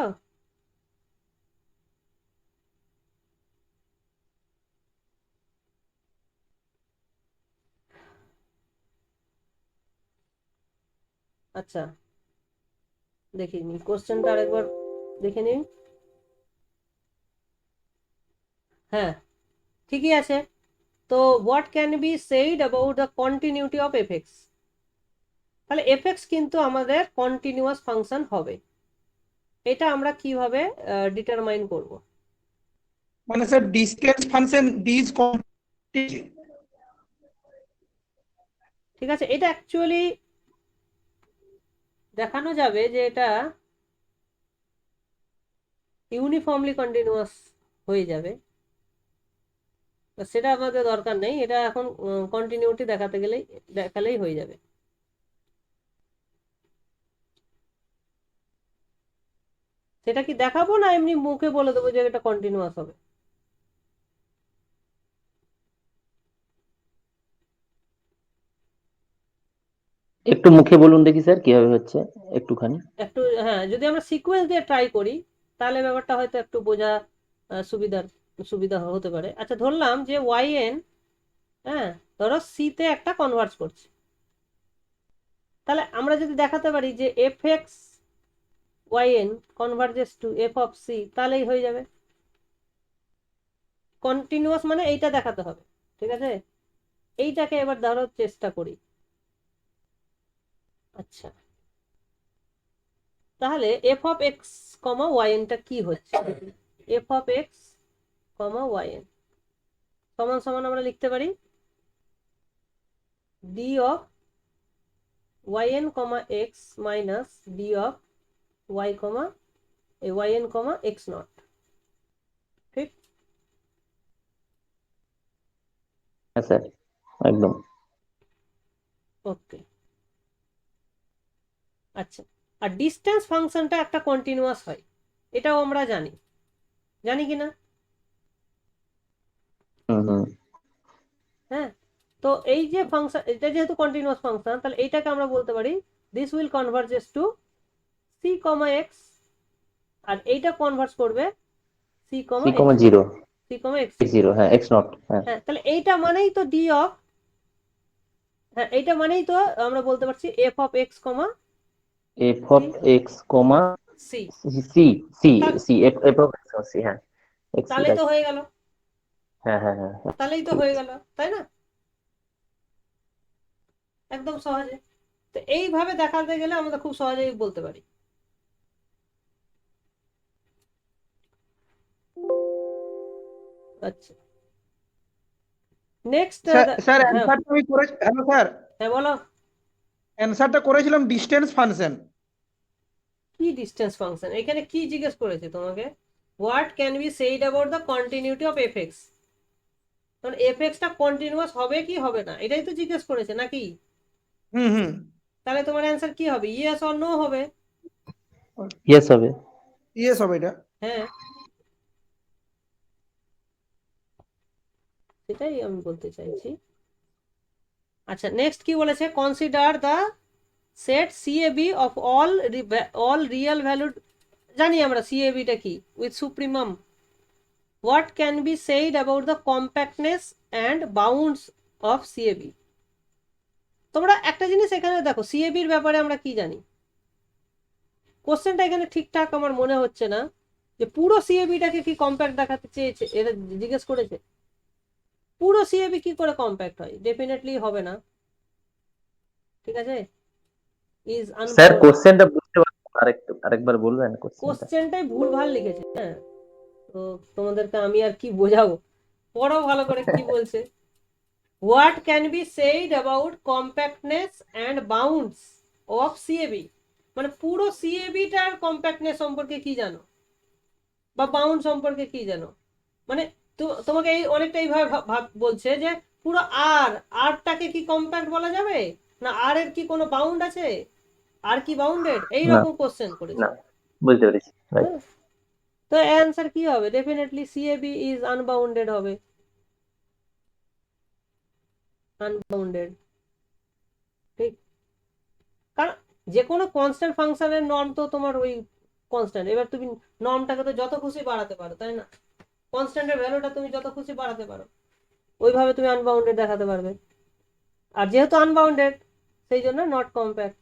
আচ্ছা, দেখি নি কোশ্চেনটা আরেকবার দেখে নিন। হ্যাঁ, ঠিকই আছে। তো what can be said about the continuity of FX? তাহলে এফএক্স কিন্তু আমাদের কন্টিনিউয়াস ফাংশন হবে। এটা আমরা কিভাবে ডিটারমাইন করব? মানে sir distance function D is ঠিক আছে, এটা অ্যাকচুয়ালি দেখানো যাবে যে এটা ইউনিফর্মলি কন্টিনিউয়াস হয়ে যাবে, সেটা আমাদের দরকার নেই। এটা এখন কন্টিনিউটি দেখালেই হয়ে যাবে। সেটা কি দেখাবো না এমনি মুখে বলে দেবো যে এটা কন্টিনিউয়াস হবে? একটু মুখে বলুন দেখি স্যার কিভাবে হচ্ছে একটুখানি। একটু, হ্যাঁ, যদি আমরা সিকোয়েন্স দিয়ে ট্রাই করি তাহলে ব্যাপারটা হয়তো একটু বোঝা সুবিধা হতে পারে। আচ্ছা, ধরলাম যে ওয়াই এন, হ্যাঁ, ধরো সি তে একটা কনভার্জ করছে, তাহলে আমরা যদি দেখাতে পারি যে f x y n converges to f of c, তাহলেই হয়ে যাবে কন্টিনিউয়াস। মানে এইটা দেখাতে হবে, ঠিক আছে? এইটাকে এবার ধরো চেষ্টা করি। আচ্ছা, তাহলে f of x comma y n কি হচ্ছে? F of x comma y n সমান সমান আমরা লিখতে পারি d of y n comma x minus d of y comma y n comma x naught. ঠিক? হ্যাঁ স্যার, একদম। ওকে, আচ্ছা। আর ডিস্টেন্স ফাংশনটা একটা কন্টিনিউয়াস হয়, এটাও আমরা জানি, জানি কি না? হুম হুম। হ্যাঁ, তো এই যে ফাংশন, এটা যেহেতু কন্টিনিউয়াস ফাংশন, তাহলে এইটাকে আমরা বলতে পারি this will converges to c comma x, আর এইটা কনভার্জ করবে c comma c comma x, zero, c comma x x zero, হ্যাঁ এক্স নট, হ্যাঁ। হ্যাঁ, তাহলে এইটা মানেই তো ডি অফ, হ্যাঁ এইটা মানেই তো আমরা বলতে পারছি f of x comma f of x comma c. C, c c f f of x c, হ্যাঁ এক্স সি, তাহলেই তো রাইট। হয়ে গেল, হ্যাঁ হ্যাঁ হ্যাঁ হ্যাঁ, তাহলেই তো ঠিক হয়ে আছে। গেল, তাই না? একদম সহজে। তো এইভাবে দেখাতে গেলে আমরা খুব সহজেই বলতে পারি। আচ্ছা, নেক্সট। স্যার হ্যাঁ, অ্যান্সারটা আমি করে, হ্যালো স্যার, হ্যাঁ বলো, অ্যান্সারটা করেছিলাম ডিসটেন্স ফাংশন। কি ডিস্টেন্স ফাংশন? এখানে কি জিজ্ঞেস করেছে তোমাকে? What can be said about the continuity of F x? কারণ এফ এক্সটা কন্টিনিউয়াস হবে কি হবে না, এটাই তো জিজ্ঞেস করেছে নাকি? হুম হুম। তাহলে তোমার অ্যান্সার কি হবে? ইয়েস অর নো হবে। ইয়েস হবে। ইয়েস হবে এটা। হ্যাঁ, সেটাই আমি বলতে চাইছি। আচ্ছা, নেক্সট কি বলেছে? Consider the set CAB of all real valued. জানি আমরা সিএবিটা কি, with supremum. What can be said about the compactness and bounds of CAB? তোমরা একটা জিনিস এখানে দেখো, সিএবির ব্যাপারে আমরা কি জানি? কোশ্চেনটা এখানে ঠিকঠাক আমার মনে হচ্ছে না যে পুরো সিএবিটাকে কি কম্প্যাক্ট দেখাতে চেয়েছে, এটা জিজ্ঞেস করেছে। পুরো সিএবি কি করে কম্প্যাক্ট হয়? ডেফিনেটলি হবে না, ঠিক আছে? Is sir unbound. কোশ্চেনটা বুঝতে পারছি না, আরেকবার বলবেন কোশ্চেনটা? কোশ্চেনটাই ভুলভাল লিখেছে, হ্যাঁ। তো তোমাদেরকে আমি আর কি বোঝাবো, পড়ো ভালো করে কি বলছে। What can be said about compactness and bounds of CAB? মানে পুরো সিএবিটার কম্প্যাক্টনেস সম্পর্কে কি জানো, বা বাউন্ড সম্পর্কে কি জানো? মানে তোমাকে এই অনেকটা এইভাবে বলছে যে পুরো আরটাকে কি কম্প্যাক্ট বলা যাবে? না আর এর কি কোনো বাউন্ড আছে? আর কি বাউন্ডেড? না এইরকম কোশ্চেন করেছে। না, বুঝতে পেরেছি, রাইট। হ্যাঁ, তো অ্যান্সার কি হবে? ডেফিনেটলি সিএবি ইজ আনবাউন্ডেড হবে, আনবাউন্ডেড। ঠিক, কারণ যে কোনো কনস্ট্যান্ট ফাংশনের নর্ম তো তোমার ওই কনস্ট্যান্ট, এবার তুমি নর্মটাকে তো যত খুশি বাড়াতে পারো, তাই না? কনস্ট্যান্টের ভ্যালুটা তুমি যত খুশি বাড়াতে পারো, ওইভাবে তুমি আনবাউন্ডেড দেখাতে পারবে। আর যেহেতু আনবাউন্ডেড, সেই জন্য নট কম্প্যাক্ট।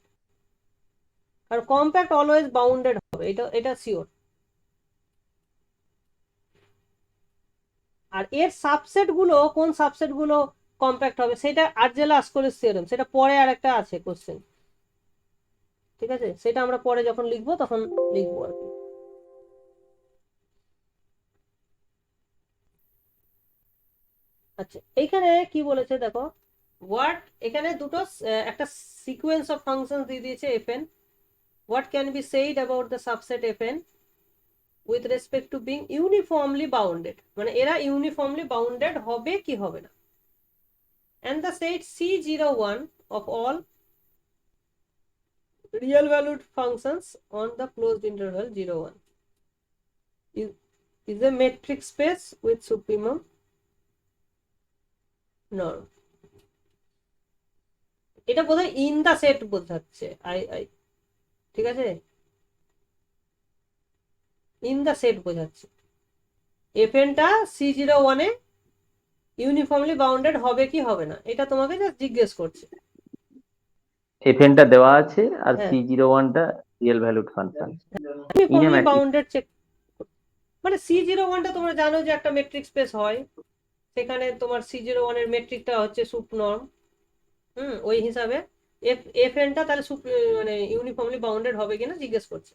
আর কম্প্যাক্ট অলওয়েজ বাউন্ডেড হবে, এটা এটা শিওর। আর এর সাবসেট গুলো, কোন সাবসেট গুলো কম্প্যাক্ট হবে, সেটা আর্জেলা-আসকোলিস থিওরেম, সেটা পরে আর একটা আছে কোশ্চেন, ঠিক আছে? সেটা আমরা পরে যখন লিখবো তখন লিখবো আর কি। আচ্ছা, এইখানে কি বলেছে দেখো, হোয়াট, এখানে দুটো একটা সিকোয়েন্স অফ ফাংশন দিয়ে দিয়েছে fn, what can be said about the subset fn with respect to being uniformly bounded, মানে এরা ইউনিফর্মলি বাউন্ডেড হবে কি হবে না। and the set C01 of all real valued functions on the closed interval 0 1 is a metric space with supremum norm. এটা বোধহয় ইন দা সেট বোঝাচ্ছে, আই ঠিক আছে, ইন দা সেট বোঝাচ্ছে। এফএনটা C01 এ ইউনিফর্মলি বাউন্ডেড হবে কি হবে না, এটা তোমাকে জাস্ট জিজ্ঞেস করছে। এফএনটা দেওয়া আছে আর হ্যাঁ, C01টা real valued function in a uniformly matrix. Bounded check, মানে C01টা তোমরা জানো যে একটা মেট্রিক স্পেস হয়, সেখানে তোমার C01 এর মেট্রিকটা হচ্ছে সুপ নর্ম, ওই হিসাবে এফএনটা তাহলে মানে ইউনিফর্মলি বাউন্ডেড হবে কিনা জিজ্ঞেস করছে,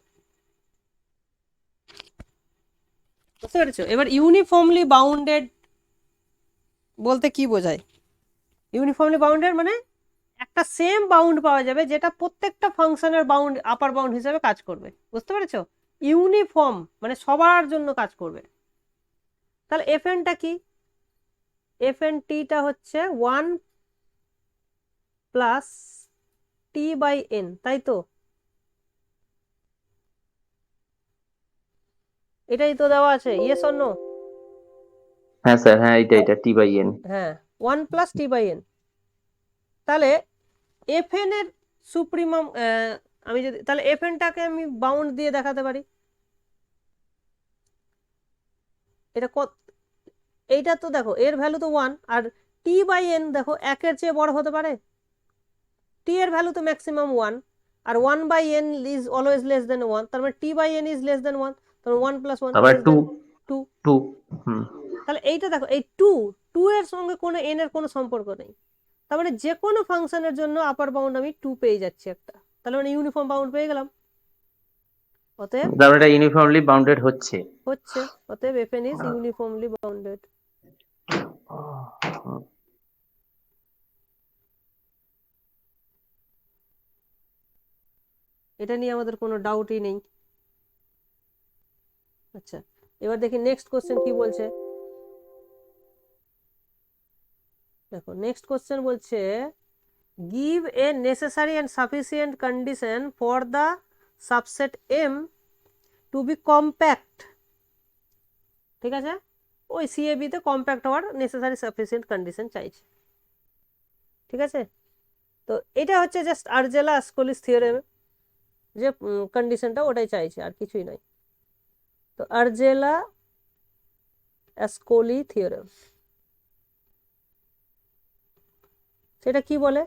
বুঝতে পেরেছো? এবার ইউনিফর্মলি বাউন্ডেড বলতে কি বোঝায়? ইউনিফর্মলি বাউন্ডেড মানে একটা সেম বাউন্ড পাওয়া যাবে যেটা প্রত্যেকটা ফাংশনের বাউন্ড, আপার বাউন্ড হিসেবে কাজ করবে, বুঝতে পেরেছো? ইউনিফর্ম মানে সবার জন্য কাজ করবে। তাহলে এফএনটা কি? এফএন টিটা হচ্ছে 1 প্লাস টি বাই এন, তাই তো? এটাই তো দেওয়া আছে, ইয়েস অর নো? হ্যাঁ স্যার, হ্যাঁ এটা T/n। হ্যাঁ, 1 প্লাস টি বাই এন। তাহলে এফএন এর সুপ্রিমাম, আমি যদি তাহলে এফএনটাকে আমি বাউন্ড দিয়ে দেখাতে পারি, এটা কত, এইটা তো দেখো এর ভ্যালু তো 1, আর টি বাই এন দেখো 1-এর চেয়ে বড় হতে পারে, টি এর ভ্যালু তো ম্যাক্সিমাম 1, আর 1 by n is always less than 1, তার মানে t by n is less than 1, তার 1 প্লাস 1 আবার লেস 2 দেন 2। 2 তাহলে এইটা দেখো, এই 2 এর সঙ্গে কোনো এন এর কোনো সম্পর্ক নেই, তার মানে যে কোনো ফাংশনের জন্য আপার বাউন্ড আমি 2 পেয়ে যাচ্ছি একটা, তাহলে মানে ইউনিফর্ম বাউন্ড পেয়ে গেলাম। অতএব তারপরে এটা ইউনিফর্মলি বাউন্ডেড হচ্ছে। অতএব fn is uniformly bounded। এটা নিয়ে আমাদের কোনো ডাউটই নেই। আচ্ছা, এবার দেখি নেক্সট কোশ্চেন কি বলছে। দেখো নেক্সট কোশ্চেন বলছে, give a necessary and sufficient condition for the subset M to be compact. ঠিক আছে, ওই সিএবি তে কম্প্যাক্ট হওয়ার নেসেসারি সাফিসিয়েন্ট কন্ডিশন চাইছে, ঠিক আছে? তো এটা হচ্ছে জাস্ট আর্জেলা-আসকোলিস থিওরেম যে কন্ডিশনটা, ওটাই চাইছে, আর কিছুই নয়। তো আর্জেলা-আসকোলি থিওরেম সেটা কি বলে?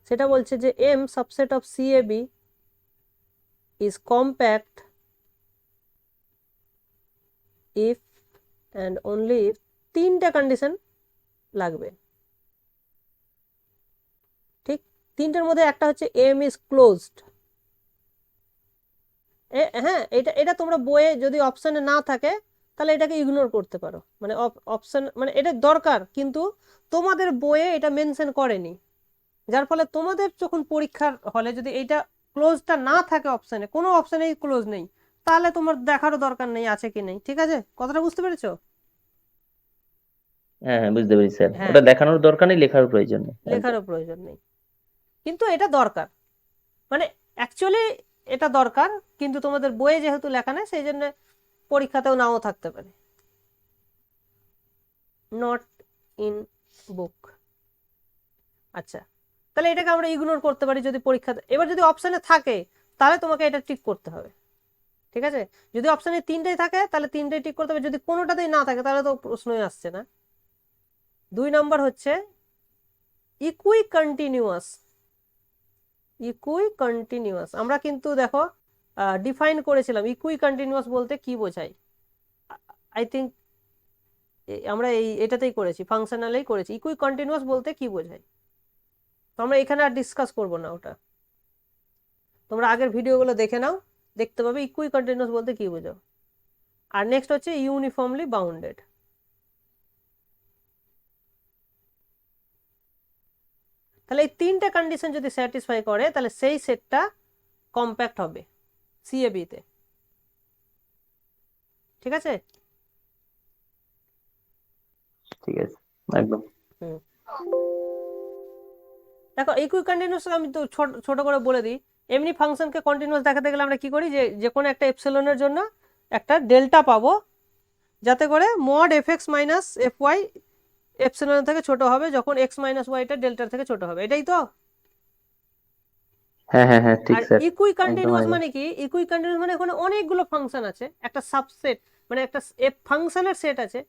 সেটা বলছে যে M subset of C a b is compact if and only if, তিনটা কন্ডিশন লাগবে, ঠিক? তিনটার মধ্যে একটা হচ্ছে এম ইজ ক্লোজড। হ্যাঁ, এটা এটা তোমরা বইয়ে যদি অপশনে না থাকে তাহলে এটাকে ইগনোর করতে পারো, মানে অপশন মানে এটা দরকার, কিন্তু তোমাদের বইয়ে এটা মেনশন করেনি, যার ফলে তোমাদের যখন পরীক্ষার হলে যদি এইটা ক্লোজটা না থাকে অপশনে, কোনো অপশনেই ক্লোজ নেই, তাহলে তোমার দেখারও দরকার নেই আছে কি নেই, ঠিক আছে? কথাটা বুঝতে পেরেছো? হ্যাঁ হ্যাঁ বুঝতে পেরেছি স্যার, হ্যাঁ ওটা দেখানোর দরকার নেই, লেখার প্রয়োজন নেই একদম। লেখারও প্রয়োজন নেই, কিন্তু এটা দরকার, মানে অ্যাকচুয়ালি এটা দরকার, কিন্তু তোমাদের বইয়ে যেহেতু লেখা নেই সেই জন্য পরীক্ষাতেও নাও থাকতে পারে, নট ইন বুক। আচ্ছা, তাহলে এটাকে আমরা ইগনোর করতে পারি যদি পরীক্ষাতে, এবার যদি অপশানে থাকে তাহলে তোমাকে এটা টিক করতে হবে, ঠিক আছে? যদি অপশানে তিনটেই থাকে তাহলে তিনটেই টিক করতে হবে, যদি কোনোটাতেই না থাকে তাহলে তো প্রশ্নই আসছে না। 2 নম্বর হচ্ছে ইকুই কন্টিনিউয়াস। ইকুই কন্টিনিউয়াস আমরা কিন্তু দেখো ডিফাইন করেছিলাম ইকুই কন্টিনিউয়াস বলতে কি বোঝায়, আই থিঙ্ক আমরা এটাতেই করেছি, ফাংশনালেই করেছি ইকুই কন্টিনিউয়াস বলতে কি বোঝায়, তো আমরা এখানে আর ডিসকাস করব না ওটা, তোমরা আগের ভিডিওগুলো দেখে নাও, দেখতে পাবে ইকুই কন্টিনিউয়াস বলতে কি বোঝো। আর নেক্সট হচ্ছে ইউনিফর্মলি বাউন্ডেড। তাহলে এই তিনটা কন্ডিশন যদি স্যাটিসফাই করে তাহলে সেই সেটটা কম্প্যাক্ট হবে সিএবি তে, ঠিক আছে? ঠিক আছে একদম। হুম, দেখো ইকুই কন্টিনিউয়াস আমি তো ছোট করে বলে দিই, এমনি ফাংশনকে কন্টিনিউয়াস দেখাতে গেলে আমরা কি করি, যে যে কোনো একটা এপসিলনের জন্য একটা ডেল্টা পাবো, যাতে করে mod f x minus f y epsilon থেকে ছোট হবে যখন এক্স মাইনাস ওয়াইটা ডেল্টার থেকে ছোট হবে, এটাই তো। হ্যাঁ হ্যাঁ হ্যাঁ ঠিক আর স্যার, ইকুই একদম কন্টিনিউয়াস একদম। মানে কি, ইকুই কন্টিনিউয়াস মানে ওখানে অনেকগুলো ফাংশন আছে, একটা সাবসেট, মানে একটা ফাংশনের সেট আছে।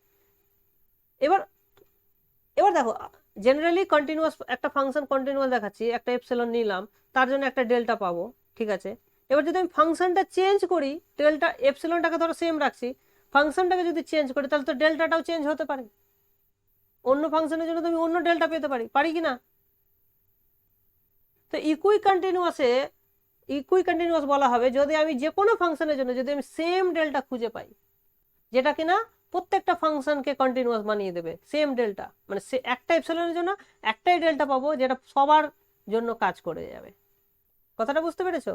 এবার এবার দেখো জেনারেলি কন্টিনিউয়াস একটা ফাংশন কন্টিনিউয়াস দেখাচ্ছি, একটা এপসিলন নিলাম, তার জন্য একটা ডেল্টা পাবো, ঠিক আছে? এবার যদি আমি ফাংশনটা চেঞ্জ করি, ডেল্টা এপসিলনটাকে ধরো সেম রাখছি, ফাংশনটাকে যদি চেঞ্জ করি তাহলে তো ডেল্টাটাও চেঞ্জ হতে পারে, অন্য ফাংশনের জন্য তুমি অন্য ডেল্টা পেতে পারি কি না? তো ইকুই কন্টিনিউয়াস বলা হবে যদি আমি যে কোনো ফাংশনের জন্য যদি আমি সেম ডেল্টা খুঁজে পাই, যেটা কিনা প্রত্যেকটা ফাংশনকে কন্টিনিউয়াস বানিয়ে দেবে, সেম ডেল্টা, মানে সে একটা এপসিলনের জন্য একটাই ডেল্টা পাবো যেটা সবার জন্য কাজ করে যাবে। কথাটা বুঝতে পেরেছো?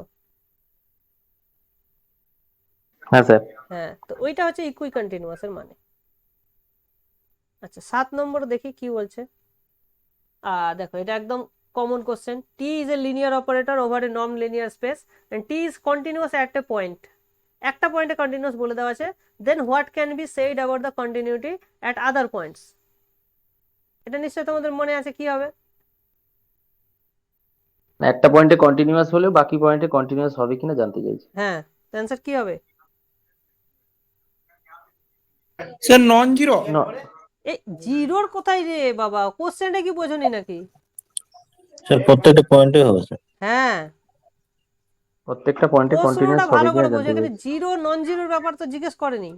হ্যাঁ স্যার। হ্যাঁ, তো ওইটা হচ্ছে ইকুই কন্টিনিউয়াসের মানে। আচ্ছা 7 নম্বর দেখি কি বলছে। দেখো এটা একদম common question, T is a linear operator over a non linear space and T is continuous at a point, একটা পয়েন্টে কন্টিনিউয়াস বলে দেওয়া আছে, then what can be said about the continuity at other points. এটা নিশ্চয়ই তোমাদের মনে আছে কি হবে? একটা পয়েন্টে কন্টিনিউয়াস হলেও বাকি পয়েন্টে কন্টিনিউয়াস হবে কিনা জানতে চাইছি। হ্যাঁ, অ্যান্সার কি হবে? Sir non zero. এই জিরোর কোথায় রে বাবা, কোশ্চেনটা কি বোঝনি নাকি? স্যার প্রত্যেকটা পয়েন্টে হবে স্যার। হ্যাঁ, প্রত্যেকটা পয়েন্টে প্রশ্নটা কন্টিনিউয়াস হবে ভালো করে কিনা বোঝো, জানতে এখানে চাইছি। জিরো নন জিরোর ব্যাপার তো জিজ্ঞেস করেনি,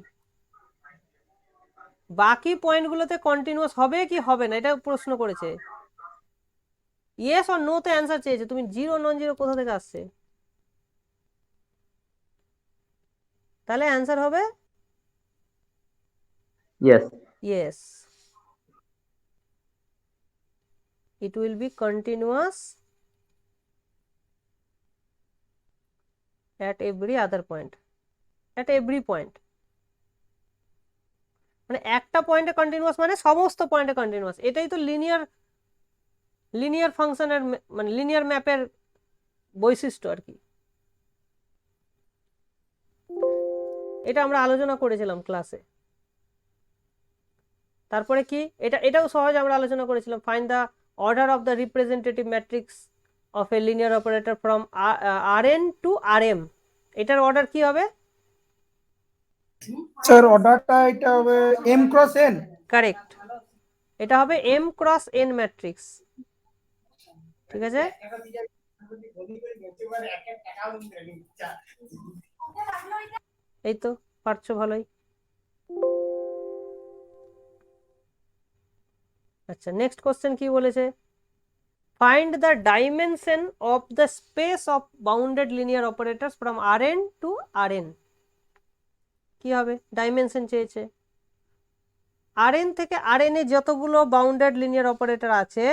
বাকি পয়েন্টগুলোতে কন্টিনিউয়াস হবে কি হবে না এটা প্রশ্ন করেছে, ইয়েস অর নো তে অ্যান্সার চেয়েছে, তুমি জিরো নন জিরো কোথা থেকে আসছে? তাহলে অ্যান্সার হবে yes. Yes, it will be continuous at every other point, at every point, মানে একটা পয়েন্টে কন্টিনিউয়াস মানে সমস্ত পয়েন্টে কন্টিনিউয়াস, এটাই তো লিনিয়ার ফাংশনের মানে লিনিয়ার ম্যাপের বৈশিষ্ট্য আর কি, এটা আমরা আলোচনা করেছিলাম ক্লাসে। তারপরে কি এটাও সহজ আমরা আলোচনা করেছিলাম, find the order of the representative matrix of a linear operator from Rn to Rm, এটার অর্ডার কি হবে? স্যার অর্ডারটা এটা হবে m ক্রস n। কারেক্ট, এটা হবে m ক্রস n ম্যাট্রিক্স, ঠিক আছে? এই তো পারছো ভালোই। আচ্ছা নেক্সট কোশ্চেন কি বলেছে, find the dimension of the space of bounded linear operators from Rn to Rn, কি হবে? ডাইমেনশন চেয়েছে, Rn থেকে Rn এ যতগুলো বাউন্ডেড লিনিয়ার অপারেটর আছে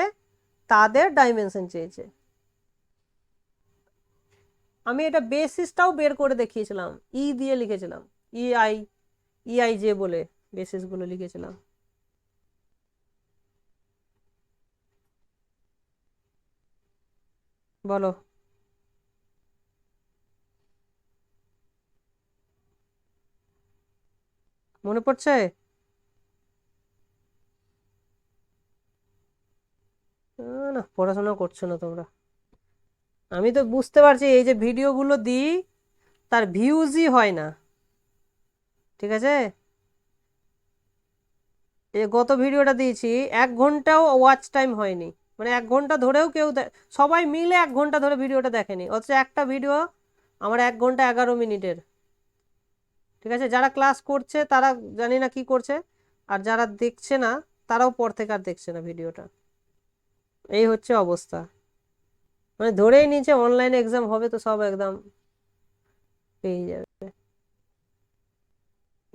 তাদের ডাইমেনশন চেয়েছে। আমি এটা বেসিসটাও বের করে দেখিয়েছিলাম, ই দিয়ে লিখেছিলাম, ইআই জে বলে বেসিসগুলো লিখেছিলাম। বলো। মনে পড়ছে? না, পড়াশোনা করছো না তোমরা। আমি তো বুঝতে পারছি, এই যে ভিডিওগুলো দিই তার ভিউজই হয় না, ঠিক আছে? এই গত ভিডিওটা দিয়েছি, 1 ঘন্টাও ওয়াচ টাইম হয়নি, মানে 1 ঘন্টা ধরেও কেউ সবাই মিলে 1 ঘন্টা ধরে ভিডিওটা দেখেনি, অথচ একটা ভিডিও আমার 1 ঘন্টা 11 মিনিটের। ঠিক আছে, যারা ক্লাস করছে তারা জানি না কি করছে, আর যারা দেখছে না তারাও পর থেকে আর দেখছে না ভিডিওটা। এই হচ্ছে অবস্থা, মানে ধরেই নিচে অনলাইনে এক্সাম হবে তো সব একদম পেয়ে যাবে।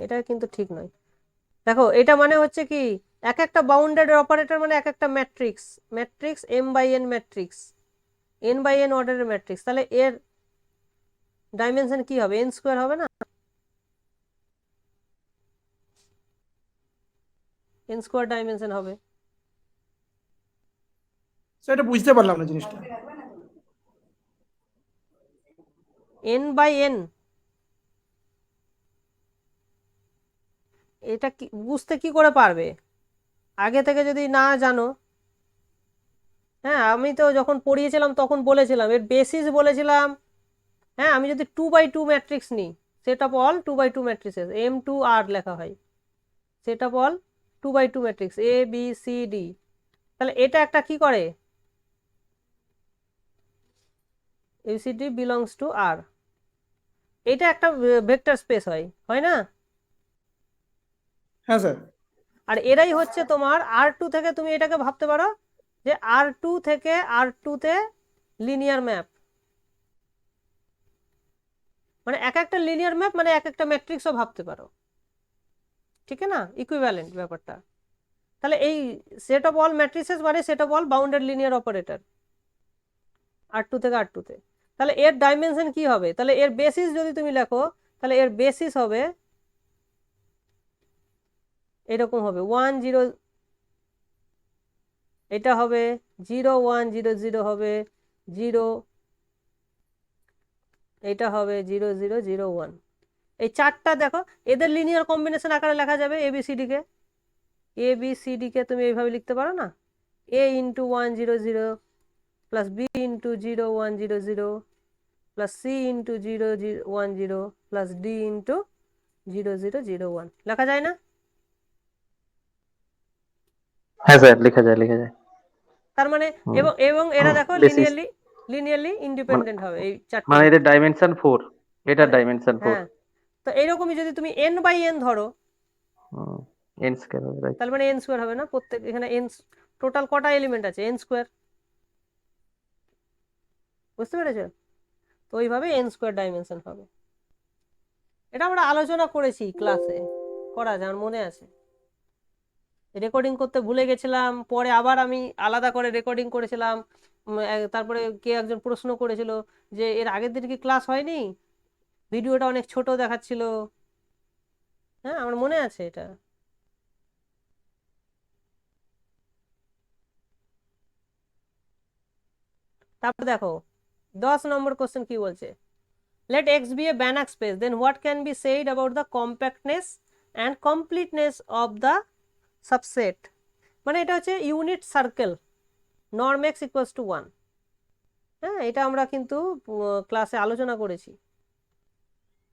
এটা কিন্তু ঠিক নয়। দেখো, এটা মানে হচ্ছে কি, এক একটা বাউন্ডেড অপারেটর মানে এক একটা matrix, matrix m/n matrix, n/n অর্ডারের ম্যাট্রিক্স, তাহলে এর ডাইমেনশন কি হবে? n² হবে না? n² ডাইমেনশন হবে। সেটা বুঝতে পারলাম না জিনিসটা। n/n, এটা কি বুঝতে কি করে পারবে আগে থেকে যদি না জানো? হ্যাঁ, আমি তো যখন পড়িয়েছিলাম তখন বলেছিলাম, এর বেসিস বলেছিলাম। হ্যাঁ, আমি যদি 2/2 ম্যাট্রিক্স নিই, সেট অফ অল 2/2 ম্যাট্রিক্সেস, M2R লেখা হয়, set of all 2/2 matrix ABCD, তাহলে এটা একটা কি করে? ABCD বিলংস টু R, এটা একটা ভেক্টর স্পেস হয়, হয় না? হ্যাঁ স্যার। আর এরাই হচ্ছে তোমার R2 থেকে, তুমি এটাকে ভাবতে পারো যে R2 থেকে R2 তে লিনিয়ার ম্যাপ, মানে এক একটা লিনিয়ার ম্যাপ মানে এক একটা ম্যাট্রিক্সও ভাবতে পারো, ঠিক না? ইকুইভ্যালেন্ট ব্যাপারটা। তাহলে এই সেট অফ অল ম্যাট্রিসেস মানে set of all bounded linear operator R2 থেকে R2 তে। তাহলে এর ডাইমেনশন কি হবে? তাহলে এর বেসিস যদি তুমি লেখো, তাহলে এর বেসিস হবে এরকম হবে 1 0, এটা হবে 0 1 0 0 হবে 0, এটা হবে 0 0 0 1। এই চারটা দেখো, এদের লিনিয়ার কম্বিনেশন আকারে লেখা যাবে এবিসিডি কে তুমি এইভাবে লিখতে পারো না, A into 1 0 0 plus B into 0 1 0 0 plus C into 0 1 0 plus D into 0 0 0 1 লেখা যায় না? হ্যাঁ স্যার, লেখা যায় লেখা যায়। তার মানে হুম, এবং এবং এরা দেখো বেসিস লিনিয়ারলি মানে ইন্ডিপেন্ডেন্ট হবে এই চারটে মানে এটা ভেক্টর। ডাইমেনশন 4, এটার মানে ডাইমেনশন 4। হ্যাঁ, তো এইরকমই যদি তুমি n/n ধরো, n² হবে, রাইট। তার মানে n² হবে না? প্রত্যেক এখানে n টোটাল কটা এলিমেন্ট আছে? n², বুঝতে পেরেছো? তো ওইভাবে n² ডাইমেনশন হবে। এটা আমরা আলোচনা করেছি ক্লাসে, করা যার মনে আছে, রেকর্ডিং করতে ভুলে গেছিলাম, পরে আবার আমি আলাদা করে রেকর্ডিং করেছিলাম। তারপরে কে একজন প্রশ্ন করেছিল যে এর আগের দিন কি ক্লাস হয়নি, ভিডিওটা অনেক ছোট দেখাচ্ছিল। হ্যাঁ, আমার মনে আছে এটা। তারপর দেখো 10 নম্বর কোশ্চেন কি বলছে, let X be a Banach space, then what can be said about the compactness and completeness of the subset? মানে এটা হচ্ছে unit circle, norm x equals to 1। হ্যাঁ, এটা আমরা কিন্তু ক্লাসে আলোচনা করেছি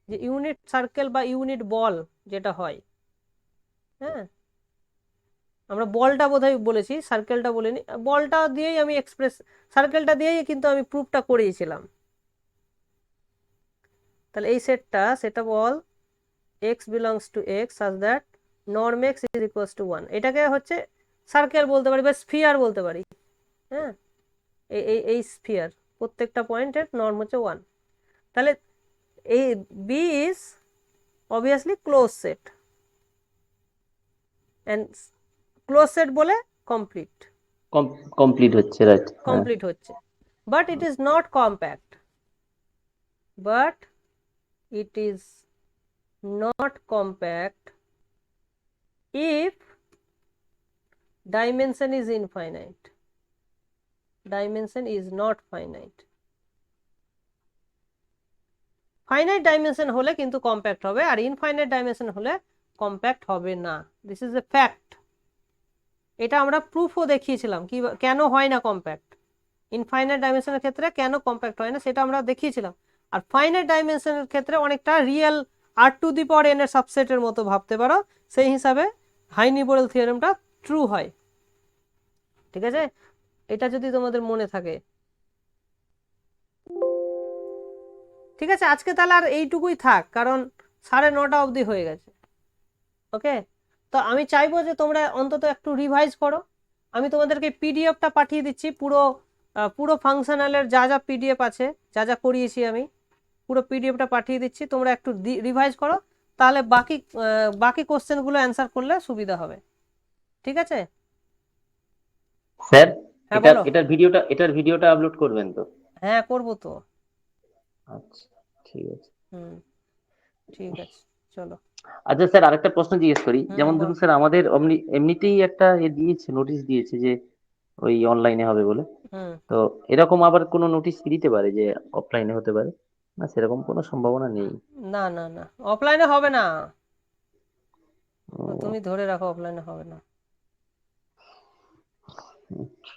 যে ইউনিট সার্কেল বা ইউনিট বল যেটা হয়। হ্যাঁ, আমরা বলটা বোধহয় বলেছি, সার্কেলটা বলিনি। বলটা দিয়েই আমি সার্কেলটা দিয়েই কিন্তু আমি প্রুফটা করিয়েছিলাম। তাহলে এই সেটটা বল x belongs to x such that norm x is equals to 1, এটাকে হচ্ছে সার্কেল বলতে পারি বা স্ফিয়ার বলতে পারি। হ্যাঁ, এই স্ফিয়ার প্রত্যেকটা পয়েন্টের নর্ম হচ্ছে 1। তাহলে এই B is obviously close set, and close set বলে কমপ্লিট, কমপ্লিট হচ্ছে, রাইট। কমপ্লিট হচ্ছে, but it is not compact, but it is not compact if dimension is infinite, dimension is not finite. Finite dimension হলে কিন্তু কম্প্যাক্ট হবে, আর ইনফাইনাইট ডাইমেনশন হলে কম্প্যাক্ট হবে না। This is a fact. এটা আমরা প্রুফও দেখিয়েছিলাম কি কেন হয় না কম্প্যাক্ট। ইনফাইনাইট ডাইমেনশনের ক্ষেত্রে কেন কম্প্যাক্ট হয় না সেটা আমরা দেখিয়েছিলাম। আর ফাইনাইট ডাইমেনশনের ক্ষেত্রে অনেকটা রিয়েল r⁴ এর সাবসেটের মতো ভাবতে পারো, সেই হিসাবে হাইনি-বোরেল থিওরেমটা ট্রু হয়। ঠিক আছে, এটা যদি তোমাদের মনে থাকে। ঠিক আছে, আজকে তাহলে আর এইটুকুই থাক, কারণ 9:30 অবধি হয়ে গেছে। ওকে, তো আমি চাইবো যে তোমরা অন্তত একটু রিভাইজ করো। আমি তোমাদেরকে পিডিএফটা পাঠিয়ে দিচ্ছি, পুরো ফাংশনালের যা যা পিডিএফ আছে, যা যা করিয়েছি আমি, পুরো পিডিএফটা পাঠিয়ে দিচ্ছি। তোমরা একটু রিভাইজ করো, তাহলে বাকি কোশ্চেনগুলো অ্যান্সার করলে সুবিধা হবে। ঠিক আছে স্যার, হ্যাঁ এটা বলো। এটার ভিডিওটা আপলোড করবেন তো? হ্যাঁ করবো তো। আচ্ছা, ঠিক আছে। হুম, ঠিক আছে, চলো। আচ্ছা স্যার, আরেকটা প্রশ্ন জিজ্ঞেস করি। যেমন বল। ধরুন স্যার, আমাদের এমনিতেই একটা নোটিশ দিয়েছে যে ওই অনলাইনে হবে বলে। হুম, তো এরকম আবার কোনো নোটিশ কি দিতে পারে যে অফলাইনে হতে পারে? না, সেরকম কোনো সম্ভাবনা নেই। না না না, অফলাইনে হবে না, ও, তুমি ধরে রাখো অফলাইনে হবে না। আচ্ছা।